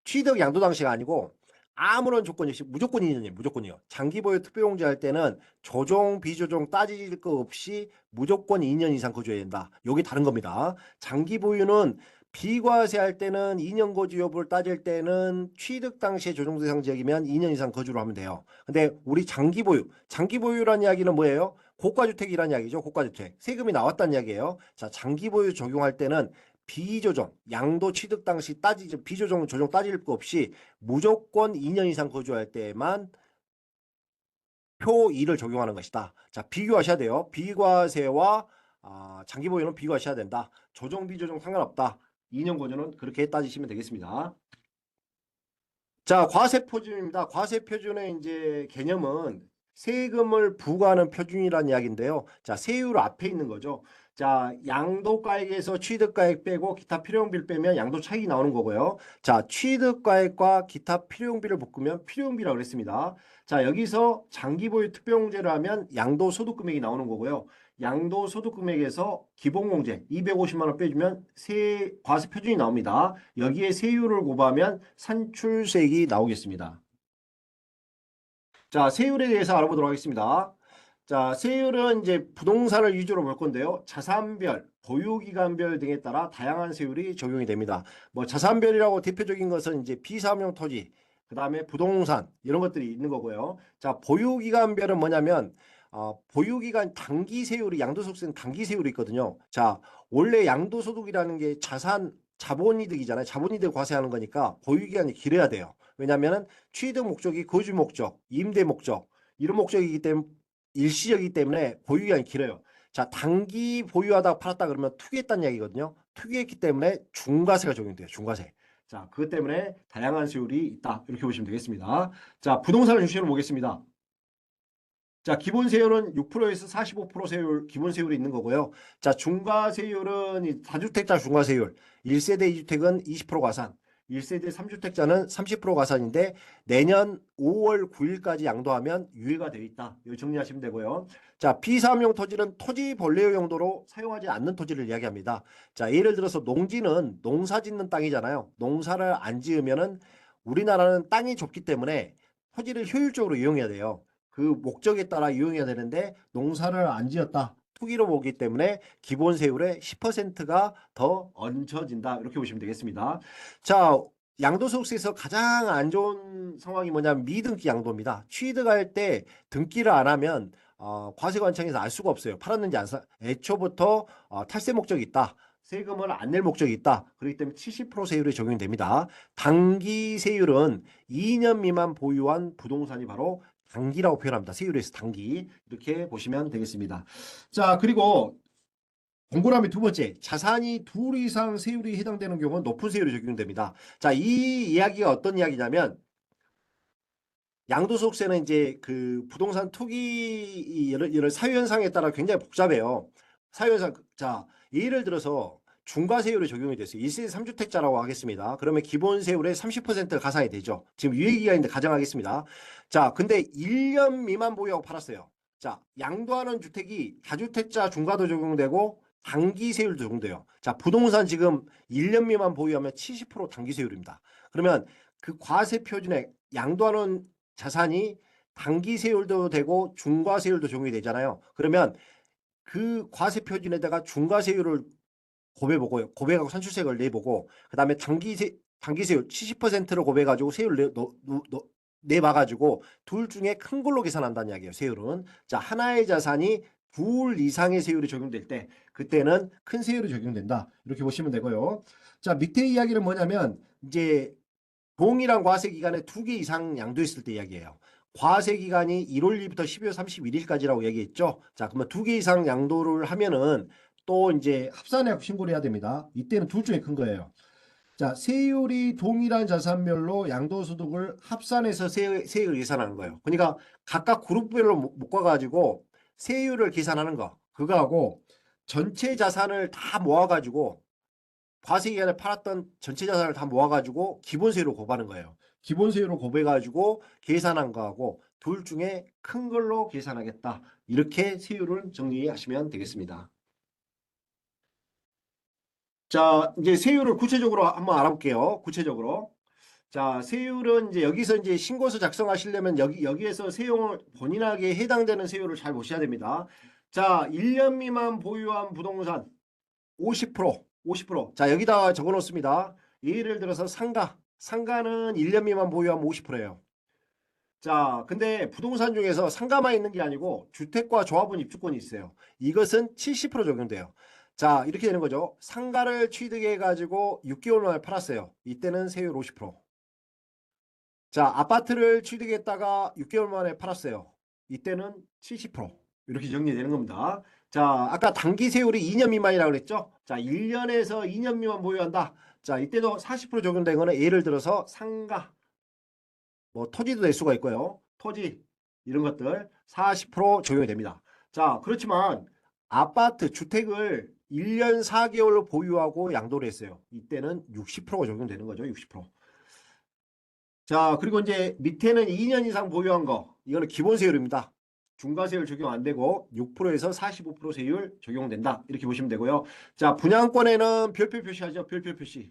취득 양도 당시가 아니고 아무런 조건이 없이 무조건 2년이에요. 무조건이요. 장기 보유 특별공제 할 때는 조정 비조정 따질 거 없이 무조건 2년 이상 거주해야 된다. 여기 다른 겁니다. 장기 보유는 비과세 할 때는 2년 거주 여부를 따질 때는 취득 당시에 조정 대상 지역이면 2년 이상 거주를 하면 돼요. 근데 우리 장기 보유란 이야기는 뭐예요? 고가주택이란 이야기죠. 고가주택. 세금이 나왔다는 이야기예요. 자, 장기 보유 적용할 때는 비조정, 양도 취득 당시 따지지 비조정 조정 따질 거 없이 무조건 2년 이상 거주할 때만 표 2를 적용하는 것이다. 자, 비교하셔야 돼요. 비과세와 장기 보유는 비교하셔야 된다. 조정 비조정 상관없다. 2년 거주는 그렇게 따지시면 되겠습니다. 자, 과세 표준입니다. 과세 표준의 이제 개념은 세금을 부과하는 표준이라는 이야기인데요. 자, 세율 앞에 있는 거죠. 자, 양도가액에서 취득가액 빼고 기타 필요용비를 빼면 양도 차익이 나오는 거고요. 자, 취득가액과 기타 필요용비를 묶으면 필요용비라고 그랬습니다. 자, 여기서 장기보유 특별공제를 하면 양도소득금액이 나오는 거고요. 양도소득금액에서 기본공제 250만 원 빼주면 과세표준이 나옵니다. 여기에 세율을 곱하면 산출세액이 나오겠습니다. 자, 세율에 대해서 알아보도록 하겠습니다. 자, 세율은 이제 부동산을 위주로 볼 건데요. 자산별, 보유기간별 등에 따라 다양한 세율이 적용이 됩니다. 뭐 자산별이라고 대표적인 것은 이제 비사업용 토지, 그 다음에 부동산 이런 것들이 있는 거고요. 자, 보유기간별은 뭐냐면 보유기간 단기 세율이 양도소득세는 단기 세율이 있거든요. 자, 원래 양도소득이라는 게 자본이득이잖아요. 자본이득 과세하는 거니까 보유기간이 길어야 돼요. 왜냐하면 취득 목적이 거주 목적, 임대 목적 이런 목적이기 때문에 일시적이기 때문에 보유기간이 길어요. 자, 단기 보유하다가 팔았다 그러면 투기했다는 얘기거든요. 투기했기 때문에 중과세가 적용돼요. 중과세. 자, 그것 때문에 다양한 세율이 있다. 이렇게 보시면 되겠습니다. 자, 부동산을 중심으로 보겠습니다. 자, 기본 세율은 6%에서 45% 세율, 기본 세율이 있는 거고요. 자, 중과세율은 다주택자 중과세율, 1세대 2주택은 20% 가산, 1세대 3주택자는 30% 가산인데 내년 5월 9일까지 양도하면 유예가 되어 있다. 이거 정리하시면 되고요. 자, 비사업용 토지는 토지 본래의 용도로 사용하지 않는 토지를 이야기합니다. 자, 예를 들어서 농지는 농사 짓는 땅이잖아요. 농사를 안 지으면은 우리나라는 땅이 좁기 때문에 토지를 효율적으로 이용해야 돼요. 그 목적에 따라 이용해야 되는데 농사를 안 지었다. 투기로 보기 때문에 기본 세율의 10%가 더 얹혀진다. 이렇게 보시면 되겠습니다. 자, 양도소득세에서 가장 안 좋은 상황이 뭐냐면 미등기 양도입니다. 취득할 때 등기를 안 하면 과세관청에서 알 수가 없어요. 팔았는지 안 사. 애초부터 탈세 목적이 있다. 세금을 안 낼 목적이 있다. 그렇기 때문에 70% 세율이 적용됩니다. 단기 세율은 2년 미만 보유한 부동산이 바로 단기라고 표현합니다. 세율에서 단기. 이렇게 보시면 되겠습니다. 자, 그리고 동그라미 두 번째, 자산이 둘 이상 세율이 해당되는 경우는 높은 세율이 적용됩니다. 자, 이 이야기가 어떤 이야기냐면 양도소득세는 이제 그 부동산 투기 이런 사유현상에 따라 굉장히 복잡해요. 사유현상, 자, 예를 들어서 중과세율이 적용이 됐어요. 1세대 3주택자라고 하겠습니다. 그러면 기본 세율의 30% 가산이 되죠. 지금 유예기간인데 가정하겠습니다. 자, 근데 1년 미만 보유하고 팔았어요. 자, 양도하는 주택이 다주택자 중과도 적용되고 단기 세율도 적용돼요. 자, 부동산 지금 1년 미만 보유하면 70% 단기 세율입니다. 그러면 그 과세 표준에 양도하는 자산이 단기 세율도 되고 중과세율도 적용이 되잖아요. 그러면 그 과세 표준에다가 중과세율을 고배보고요. 고배하고 산출세액을 내보고 그다음에 단기세율 70%를 고배가지고 세율을 내봐가지고 둘 중에 큰 걸로 계산한다는 이야기예요. 세율은. 자, 하나의 자산이 둘 이상의 세율이 적용될 때 그때는 큰 세율이 적용된다. 이렇게 보시면 되고요. 자, 밑에 이야기는 뭐냐면 이제 동일한 과세 기간에 2개 이상 양도했을 때 이야기예요. 과세 기간이 1월 1일부터 12월 31일까지라고 얘기했죠. 자, 그러면 2개 이상 양도를 하면은 또 이제 합산해서 신고를 해야 됩니다. 이때는 둘 중에 큰 거예요. 자, 세율이 동일한 자산별로 양도소득을 합산해서 세율을 계산하는 거예요. 그러니까 각각 그룹별로 묶어가지고 세율을 계산하는 거. 그거하고 전체 자산을 다 모아가지고 과세기간에 팔았던 전체 자산을 다 모아가지고 기본세율로 곱하는 거예요. 기본세율로 곱해가지고 계산한 거하고 둘 중에 큰 걸로 계산하겠다. 이렇게 세율을 정리하시면 되겠습니다. 자, 이제 세율을 구체적으로 한번 알아볼게요. 구체적으로. 자, 세율은 이제 여기서 이제 신고서 작성하시려면 여기에서 세용을 본인에게 해당되는 세율을 잘 보셔야 됩니다. 자, 1년 미만 보유한 부동산 50%, 50%. 자, 여기다 적어 놓습니다. 예를 들어서 상가는 1년 미만 보유하면 50%예요. 자, 근데 부동산 중에서 상가만 있는 게 아니고 주택과 조합원 입주권이 있어요. 이것은 70% 적용돼요. 자, 이렇게 되는 거죠. 상가를 취득해 가지고 6개월 만에 팔았어요. 이때는 세율 50%. 자, 아파트를 취득했다가 6개월 만에 팔았어요. 이때는 70%. 이렇게 정리되는 겁니다. 자, 아까 단기 세율이 2년 미만이라고 그랬죠? 자, 1년에서 2년 미만 보유한다. 자, 이때도 40% 적용된 거는 예를 들어서 상가, 뭐 토지도 될 수가 있고요. 토지 이런 것들 40% 적용이 됩니다. 자, 그렇지만 아파트 주택을 1년 4개월 보유하고 양도를 했어요. 이때는 60%가 적용되는 거죠. 60%. 자, 그리고 이제 밑에는 2년 이상 보유한 거. 이거는 기본 세율입니다. 중과세율 적용 안 되고 6%에서 45% 세율 적용된다. 이렇게 보시면 되고요. 자, 분양권에는 별표 표시하죠. 별표 표시.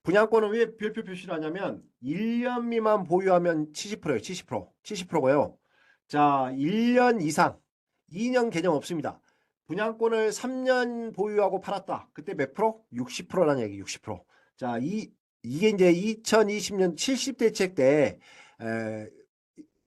분양권은 왜 별표 표시를 하냐면 1년 미만 보유하면 70%예요. 70%. 70%고요. 자, 1년 이상 2년 개념 없습니다. 분양권을 3년 보유하고 팔았다. 그때 몇 프로? 60%라는 얘기. 60%. 자, 이게 이제 2020년 70대책 때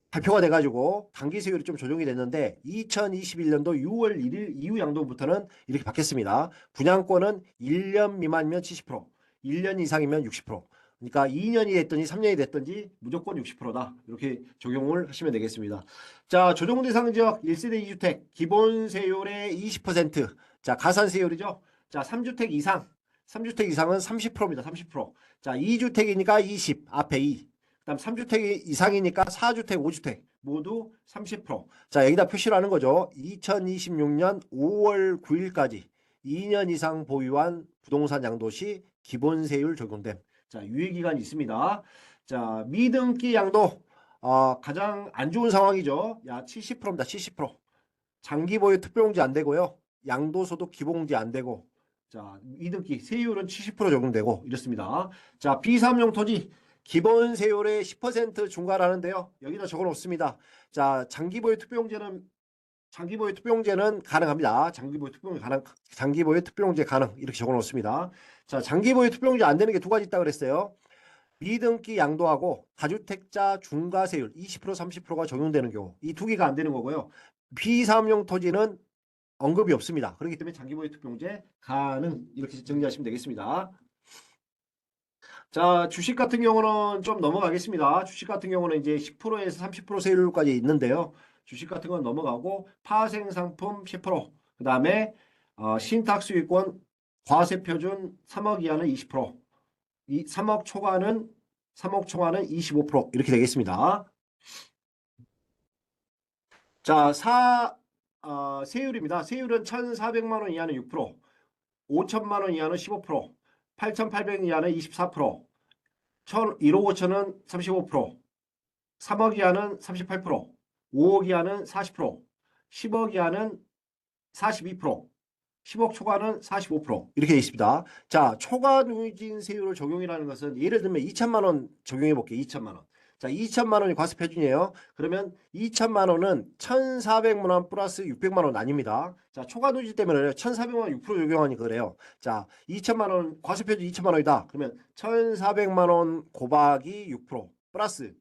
발표가 돼가지고 단기세율이 좀 조정이 됐는데 2021년도 6월 1일 이후 양도부터는 이렇게 바뀌었습니다. 분양권은 1년 미만이면 70%, 1년 이상이면 60%. 그러니까 2년이 됐든지 3년이 됐든지 무조건 60%다. 이렇게 적용을 하시면 되겠습니다. 자, 조정 대상 지역 1세대 2주택 기본세율의 20%. 자, 가산세율이죠. 자, 3주택 이상. 3주택 이상은 30%입니다. 30%. 자, 2주택이니까 20. 앞에 2. 그다음 3주택 이상이니까 4주택, 5주택 모두 30%. 자, 여기다 표시를 하는 거죠. 2026년 5월 9일까지 2년 이상 보유한 부동산 양도시 기본세율 적용됨. 자, 유예기간이 있습니다. 자, 미등기 양도 가장 안 좋은 상황이죠. 야, 70%입니다. 70%. 장기 보유 특별공제 안 되고요. 양도소득 기본공제 안 되고. 자, 미등기 세율은 70% 적용되고 이렇습니다. 자, 비삼용 토지 기본 세율의 10% 중과라는데요. 여기다 적어 놓습니다. 자, 장기보유 특별공제는 가능합니다. 장기보유 특별공제 가능 이렇게 적어 놓습니다. 자, 장기보유 특별공제 안 되는 게 두 가지 있다 그랬어요. 미등기 양도하고 다주택자 중과세율 20% 30%가 적용되는 경우 이 두 개가 안 되는 거고요. 비사업용 토지는 언급이 없습니다. 그렇기 때문에 장기보유 특별공제 가능 이렇게 정리하시면 되겠습니다. 자, 주식 같은 경우는 좀 넘어가겠습니다. 주식 같은 경우는 이제 10%에서 30% 세율까지 있는데요. 주식 같은 건 넘어가고 파생상품 10%, 그 다음에 신탁수익권 과세표준 3억 이하는 20%, 3억 초과는 25% 이렇게 되겠습니다. 자, 세율입니다. 세율은 1,400만 원 이하는 6%, 5천만 원 이하는 15%, 8,800원 이하는 24%, 1억 5천은 35%, 3억 이하는 38%, 5억 이하는 40%, 10억 이하는 42%, 10억 초과는 45% 이렇게 되어 있습니다. 자, 초과 누진 세율을 적용이라는 것은 예를 들면 2천만 원 적용해 볼게요. 2천만 원. 자, 2천만 원이 과세 표준이에요. 그러면 2천만 원은 1,400만 원 플러스 600만 원 아닙니다. 자, 초과 누진 때문에 1,400만 원 6% 적용하니까 그래요. 자, 2천만 원 과세 표준 2천만 원이다. 그러면 1,400만 원 곱하기 6% 플러스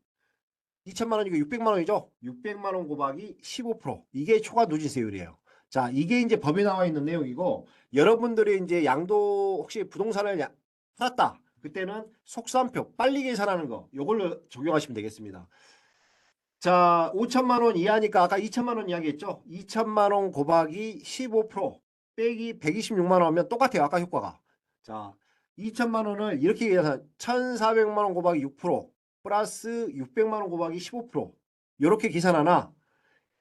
2천만 원이고 600만 원이죠. 600만 원 곱하기 15%. 이게 초과 누진세율이에요. 자, 이게 이제 법에 나와 있는 내용이고 여러분들이 이제 양도 혹시 부동산을 팔았다. 그때는 속산표 빨리 계산하는 거 이걸로 적용하시면 되겠습니다. 자, 5천만 원 이하니까 아까 2천만 원 이야기했죠. 2천만 원 곱하기 15% 빼기 126만 원 하면 똑같아요. 아까 효과가. 자, 2천만 원을 이렇게 계산 1,400만 원 곱하기 6% 플러스 600만 원 곱하기 15% 이렇게 계산하나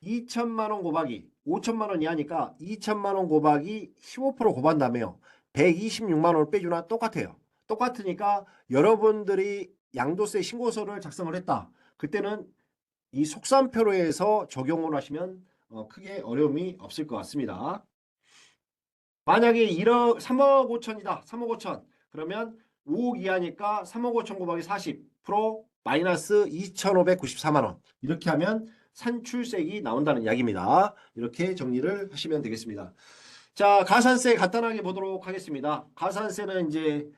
2천만 원 곱하기 5천만 원 이하니까 2천만 원 곱하기 15% 곱한다며요. 126만 원을 빼주나 똑같아요. 똑같으니까 여러분들이 양도세 신고서를 작성을 했다. 그때는 이 속산표로 해서 적용을 하시면 크게 어려움이 없을 것 같습니다. 만약에 3억 5천이다. 3억 5천. 그러면 5억 이하니까 3억 5천 곱하기 40% 마이너스 2,594만 원. 이렇게 하면 산출세액이 나온다는 이야기입니다. 이렇게 정리를 하시면 되겠습니다. 자, 가산세 간단하게 보도록 하겠습니다. 가산세는 이제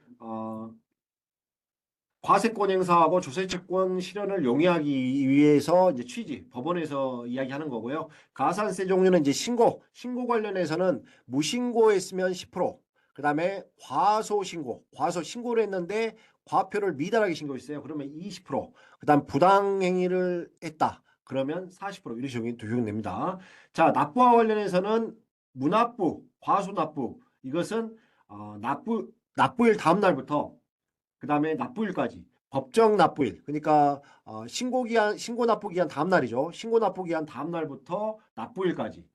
과세권 행사하고 조세채권 실현을 용이하기 위해서 이제 취지, 법원에서 이야기하는 거고요. 가산세 종류는 이제 신고 관련해서는 무신고했으면 10%, 그 다음에 과소 신고를 했는데 과표를 미달하게 신고했어요. 그러면 20%, 그 다음 부당행위를 했다. 그러면 40% 이렇게 적용됩니다. 자, 납부와 관련해서는 무납부, 과소납부, 이것은 납부일 다음 날부터 그 다음에 납부일까지 법정 납부일 그러니까 신고 납부기한 다음 날이죠. 신고 납부기한 다음 날부터 납부일까지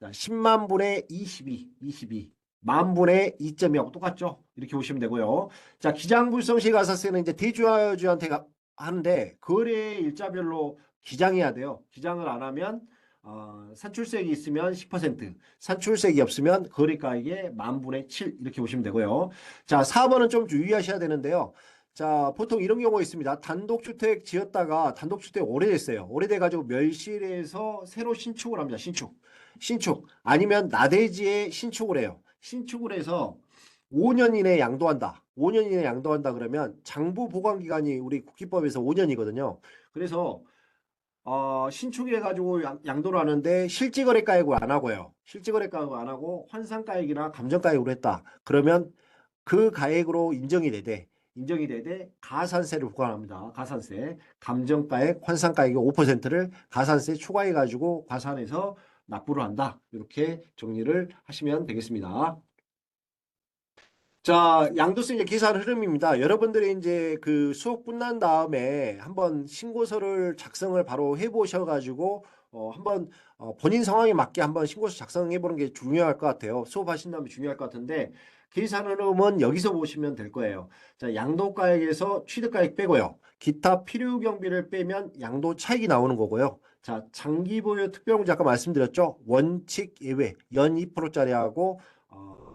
자, 10만 분의 22. 만 분의 2.2하고 똑같죠? 이렇게 보시면 되고요. 자, 기장불성시 가산세는 이제 대주주한테 하는데 거래 일자별로 기장해야 돼요. 기장을 안 하면 산출세액이 있으면 10%, 산출세액이 없으면 거래가액의 만 분의 7 이렇게 보시면 되고요. 자, 4번은 좀 유의하셔야 되는데요. 자, 보통 이런 경우가 있습니다. 단독주택 지었다가 단독주택 오래됐어요. 오래돼가지고 멸실해서 새로 신축을 합니다. 신축. 아니면 나대지에 신축을 해요. 신축을 해서 5년 이내에 양도한다. 5년 이내에 양도한다 그러면 장부 보관 기간이 우리 국기법에서 5년이거든요. 그래서 신축해가지고 양도를 하는데 실지거래가액을 안 하고요. 실지거래가액을 안 하고 환산가액이나 감정가액으로 했다. 그러면 그 가액으로 인정이 되되 가산세를 부과합니다. 가산세. 감정가액, 환산가액의 5%를 가산세 추가해가지고 과산해서 납부를 한다. 이렇게 정리를 하시면 되겠습니다. 자, 양도세 이제 계산 흐름입니다. 여러분들이 이제 그 수업 끝난 다음에 한번 신고서를 작성을 바로 해보셔가지고 한번 본인 상황에 맞게 한번 신고서 작성해 보는 게 중요할 것 같아요. 수업하신 다음에 중요할 것 같은데 계산 흐름은 여기서 보시면 될 거예요. 자, 양도가액에서 취득가액 빼고요. 기타 필요 경비를 빼면 양도 차익이 나오는 거고요. 자, 장기 보유 특별공제 아까 말씀드렸죠. 원칙 예외 연 2%짜리하고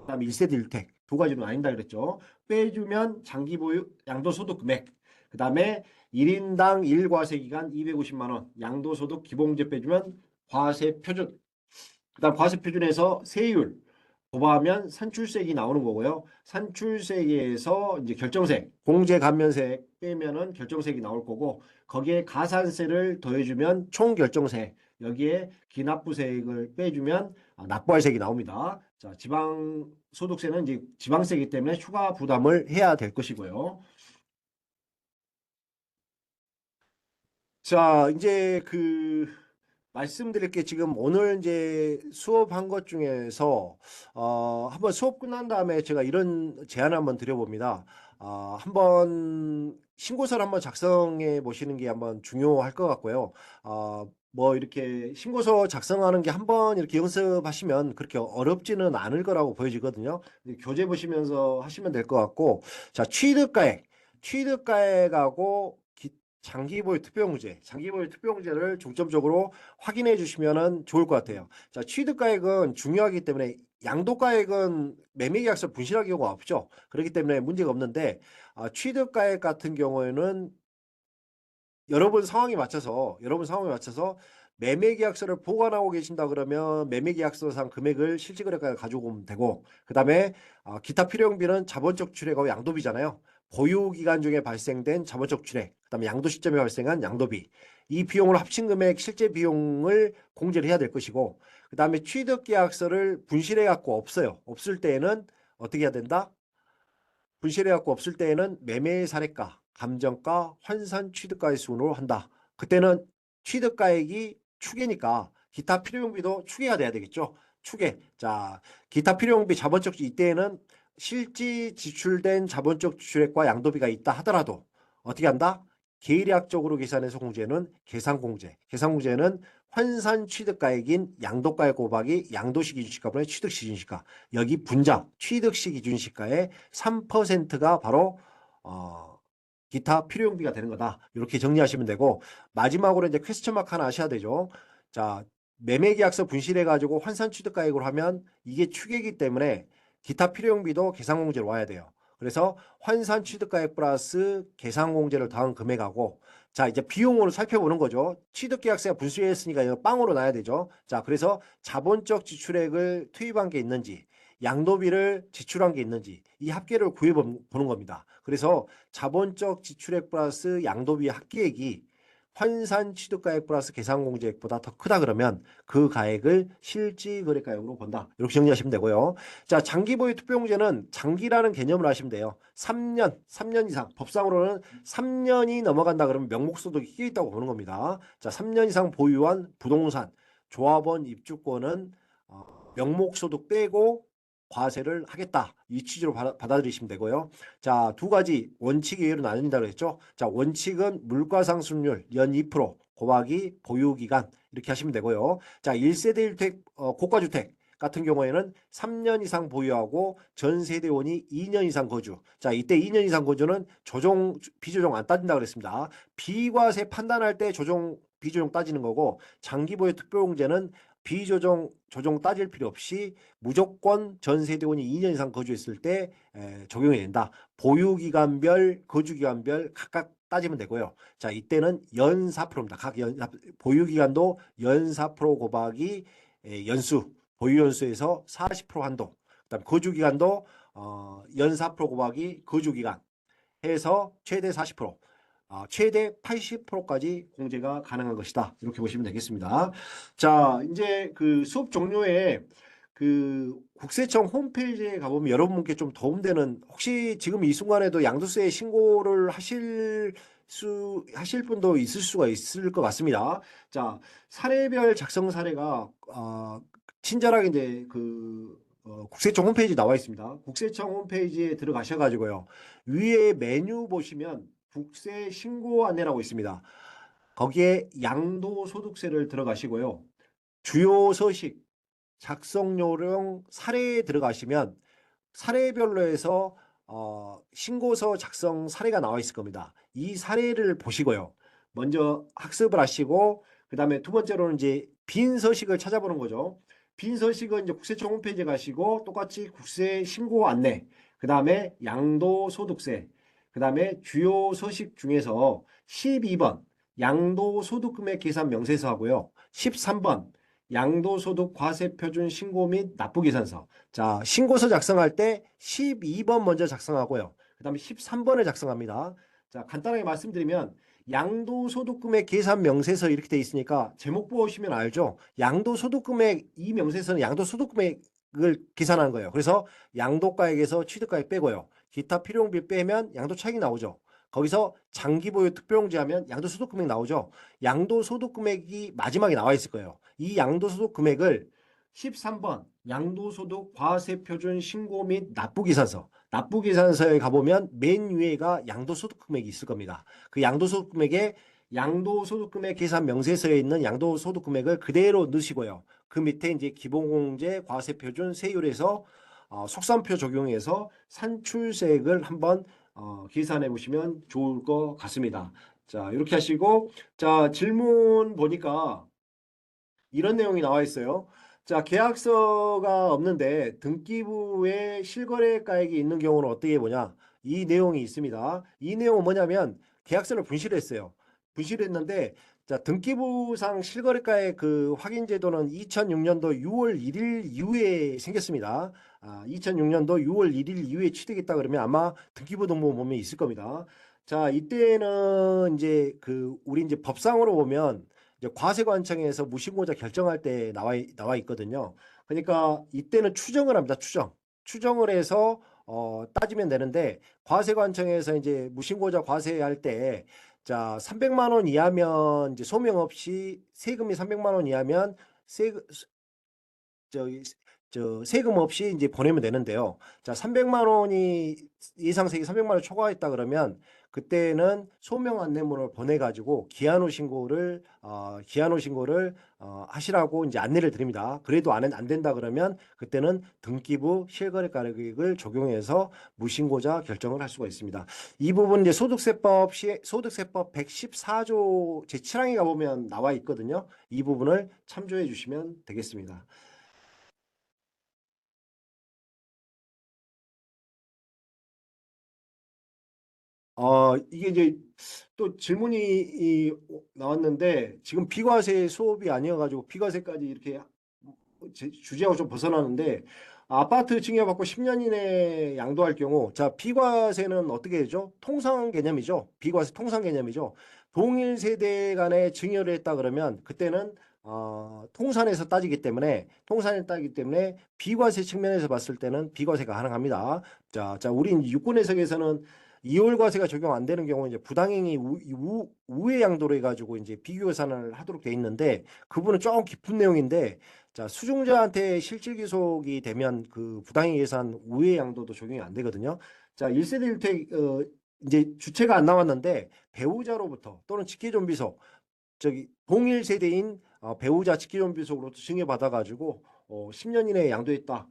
그다음에 1세대 1택 두 가지로 나뉜다 그랬죠. 빼주면 장기 보유 양도소득 금액. 그다음에 1인당 1과세 기간 250만 원. 양도소득 기본공제 빼주면 과세 표준. 그다음 과세 표준에서 세율 도하면 산출세액이 나오는 거고요. 산출세액에서 이제 결정세, 공제 감면세 빼면은 결정세액이 나올 거고 거기에 가산세를 더해주면 총 결정세. 여기에 기납부세액을 빼주면 납부할 세액이 나옵니다. 자, 지방소득세는 이제 지방세이기 때문에 추가 부담을 해야 될 것이고요. 자, 이제 말씀드릴 게 지금 오늘 이제 수업한 것 중에서 한번 수업 끝난 다음에 제가 이런 제안을 한번 드려봅니다. 한번 신고서를 한번 작성해 보시는 게 한번 중요할 것 같고요. 뭐 이렇게 신고서 작성하는 게 한번 이렇게 연습하시면 그렇게 어렵지는 않을 거라고 보여지거든요. 교재 보시면서 하시면 될 것 같고, 자, 취득가액하고 장기보유 특별공제를 중점적으로 확인해 주시면 좋을 것 같아요. 자, 취득가액은 중요하기 때문에 양도가액은 매매계약서 분실할 경우가 없죠. 그렇기 때문에 문제가 없는데 취득가액 같은 경우에는 여러분 상황에 맞춰서 매매계약서를 보관하고 계신다 그러면 매매계약서상 금액을 실질거래가에 가지고 오면 되고 그다음에 기타 필요용비는 자본적 출액하고 양도비잖아요. 보유기간 중에 발생된 자본적 출액, 그다음에 양도 시점에 발생한 양도비. 이 비용을 합친 금액 실제 비용을 공제를 해야 될 것이고 그다음에 취득계약서를 분실해 갖고 없을 때에는 어떻게 해야 된다? 분실해갖고 없을 때에는 매매 사례가, 감정가, 환산 취득가의 순으로 한다. 그때는 취득가액이 추계니까 기타 필요용비도 추계가 돼야 되겠죠. 추계. 자, 기타 필요용비 자본적 이때에는 실지 지출된 자본적 지출액과 양도비가 있다 하더라도 어떻게 한다? 계략적으로 계산해서 공제는 계산공제. 계산공제는 환산 취득가액인 양도가액 곱하기 양도시 기준시가분의 취득시 기준시가. 여기 분자 취득시 기준시가의 3%가 바로 기타 필요용비가 되는 거다. 이렇게 정리하시면 되고 마지막으로 이제 퀘스천 마크 하나 하셔야 되죠. 자, 매매계약서 분실해가지고 환산 취득가액으로 하면 이게 추계이기 때문에 기타 필요용비도 계산공제로 와야 돼요. 그래서 환산 취득가액 플러스 계산공제를 더한 금액하고 자 이제 비용으로 살펴보는 거죠. 취득계약서가 분실했으니까 이거 빵으로 나야 되죠. 자 그래서 자본적 지출액을 투입한 게 있는지 양도비를 지출한 게 있는지 이 합계를 구해보는 겁니다. 그래서 자본적 지출액 플러스 양도비 합계액이 환산 취득가액 플러스 계산공제액보다 더 크다 그러면 그 가액을 실지거래가액으로 본다. 이렇게 정리하시면 되고요. 자, 장기보유 특별공제는 장기라는 개념을 하시면 돼요. 3년 이상. 법상으로는 3년이 넘어간다 그러면 명목소득이 끼어 있다고 보는 겁니다. 자, 3년 이상 보유한 부동산, 조합원 입주권은 명목소득 빼고 과세를 하겠다. 이 취지로 받아들이시면 되고요. 자, 두 가지 원칙 예외로 나뉜다고 했죠. 자, 원칙은 물가상승률 연 2%, 곱하기 보유기간 이렇게 하시면 되고요. 자, 1세대 1택 고가주택 같은 경우에는 3년 이상 보유하고 전 세대원이 2년 이상 거주. 자, 이때 2년 이상 거주는 조정, 비조정 안 따진다 그랬습니다. 비과세 판단할 때 조정, 비조정 따지는 거고 장기 보유 특별공제는 비조정, 조정 따질 필요 없이 무조건 전 세대원이 2년 이상 거주했을 때 적용이 된다. 보유기간별, 거주기간별 각각 따지면 되고요. 자, 이때는 연 4%입니다. 각 보유기간도 연 4% 곱하기 연수, 보유연수에서 40% 한도. 그다음 거주기간도 연 4% 곱하기 거주기간 해서 최대 40%, 최대 80%까지 공제가 가능한 것이다. 이렇게 보시면 되겠습니다. 자, 이제 그 수업 종료에 그 국세청 홈페이지에 가보면 여러분께 좀 도움되는, 혹시 지금 이 순간에도 양도세 신고를 하실 분도 있을 수가 있을 것 같습니다. 자, 사례별 작성 사례가 친절하게 이제 국세청 홈페이지 나와 있습니다. 국세청 홈페이지에 들어가셔가지고요. 위에 메뉴 보시면 국세 신고 안내라고 있습니다. 거기에 양도소득세를 들어가시고요. 주요 서식, 작성 요령, 사례에 들어가시면 사례별로 해서 신고서 작성 사례가 나와 있을 겁니다. 이 사례를 보시고요. 먼저 학습을 하시고 그다음에 두 번째로는 이제 빈 서식을 찾아보는 거죠. 빈 서식은 이제 국세청 홈페이지에 가시고 똑같이 국세 신고 안내, 그다음에 양도소득세, 그다음에 주요 서식 중에서 12번 양도소득금액 계산 명세서 하고요. 13번 양도소득 과세표준 신고 및 납부계산서. 자, 신고서 작성할 때 12번 먼저 작성하고요. 그 다음에 13번을 작성합니다. 자, 간단하게 말씀드리면 양도소득금액 계산 명세서 이렇게 돼 있으니까 제목 보시면 알죠? 양도소득금액, 이 명세서는 양도소득금액을 계산하는 거예요. 그래서 양도가액에서 취득가액 빼고요. 기타 필요용비 빼면 양도차익이 나오죠. 거기서 장기보유 특별공제 하면 양도소득금액 나오죠. 양도소득금액이 마지막에 나와 있을 거예요. 이 양도소득금액을 13번 양도소득 과세표준 신고 및 납부계산서, 납부계산서에 가보면 맨 위에가 양도소득금액이 있을 겁니다. 그 양도소득금액에 양도소득금액 계산 명세서에 있는 양도소득금액을 그대로 넣으시고요. 그 밑에 이제 기본공제 과세표준 세율에서 속산표 적용해서 산출세액을 한번 계산해 보시면 좋을 것 같습니다. 자, 이렇게 하시고, 자, 질문 보니까 이런 내용이 나와 있어요. 자, 계약서가 없는데 등기부에 실거래가액이 있는 경우는 어떻게 보냐? 이 내용이 있습니다. 이 내용은 뭐냐면 계약서를 분실했어요. 분실했는데 자, 등기부상 실거래가액 그 확인 제도는 2006년도 6월 1일 이후에 생겼습니다. 2006년도 6월 1일 이후에 취득했다 그러면 아마 등기부 등본 보면 있을 겁니다. 자, 이때는 이제 우리 이제 법상으로 보면 이제 과세관청에서 무신고자 결정할 때 나와 있거든요. 그러니까 이때는 추정을 합니다. 추정을 해서 따지면 되는데 과세관청에서 이제 무신고자 과세할 때 자, 300만 원 이하면 이제 소명 없이 세금이 300만 원 이하면 세 저기 세금 없이 이제 보내면 되는데요. 자, 300만 원이 예상세액이 300만 원 초과했다 그러면 그때는 소명 안내문을 보내가지고 기한후 신고를 하시라고 이제 안내를 드립니다. 그래도 안 된다 그러면 그때는 등기부 실거래가액을 적용해서 무신고자 결정을 할 수가 있습니다. 이 부분 이제 소득세법 114조 제7항에 가보면 나와 있거든요. 이 부분을 참조해 주시면 되겠습니다. 이게 이제 또 질문이 나왔는데 지금 비과세 수업이 아니어가지고 비과세까지 이렇게 주제하고 좀 벗어나는데 아파트 증여받고 10년 이내 양도할 경우 자 비과세는 어떻게 되죠? 통상 개념이죠. 비과세 통상 개념이죠. 동일 세대 간에 증여를 했다 그러면 그때는 통산에서 따지기 때문에 비과세 측면에서 봤을 때는 비과세가 가능합니다. 자, 우리 유권 해석에서는 이월과세가 적용 안 되는 경우 이제 부당행위 우회 양도로 해가지고 이제 비교 계산을 하도록 돼 있는데 그분은 조금 깊은 내용인데 자 수중자한테 실질 귀속이 되면 그 부당행위 계산 우회 양도도 적용이 안 되거든요. 자 1세대 1택 이제 주체가 안 나왔는데 배우자로부터 또는 직계존비속 저기 동일 세대인 배우자 직계연비속으로 증여받아 가지고 10년 이내에 양도했다.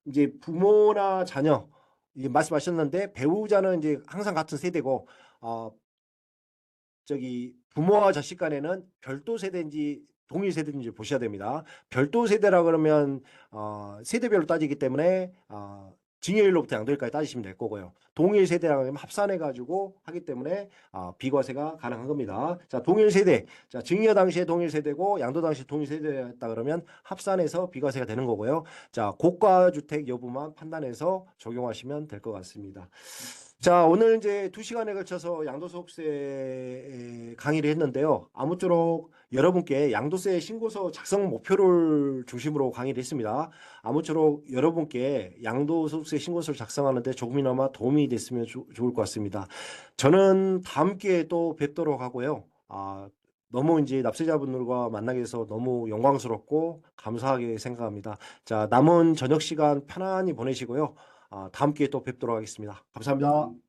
이제 부모나 자녀 이제 말씀하셨는데 배우자는 이제 항상 같은 세대고 어, 저기 부모와 자식 간에는 별도 세대인지 동일 세대인지 보셔야 됩니다. 별도 세대라 그러면 세대별로 따지기 때문에 증여일로부터 양도일까지 따지시면 될 거고요. 동일 세대라 그러면 합산해 가지고 하기 때문에 비과세가 가능한 겁니다. 자, 동일 세대. 자, 증여 당시에 동일 세대고 양도 당시 동일 세대였다 그러면 합산해서 비과세가 되는 거고요. 자, 고가 주택 여부만 판단해서 적용하시면 될 것 같습니다. 자, 오늘 이제 2시간에 걸쳐서 양도소득세 강의를 했는데요. 아무쪼록 여러분께 양도세 신고서 작성 목표를 중심으로 강의를 했습니다. 아무쪼록 여러분께 양도소득세 신고서를 작성하는데 조금이나마 도움이 됐으면 좋을 것 같습니다. 저는 다음 기회에 또 뵙도록 하고요. 너무 이제 납세자분들과 만나게 돼서 너무 영광스럽고 감사하게 생각합니다. 자, 남은 저녁 시간 편안히 보내시고요. 다음 기회에 또 뵙도록 하겠습니다. 감사합니다.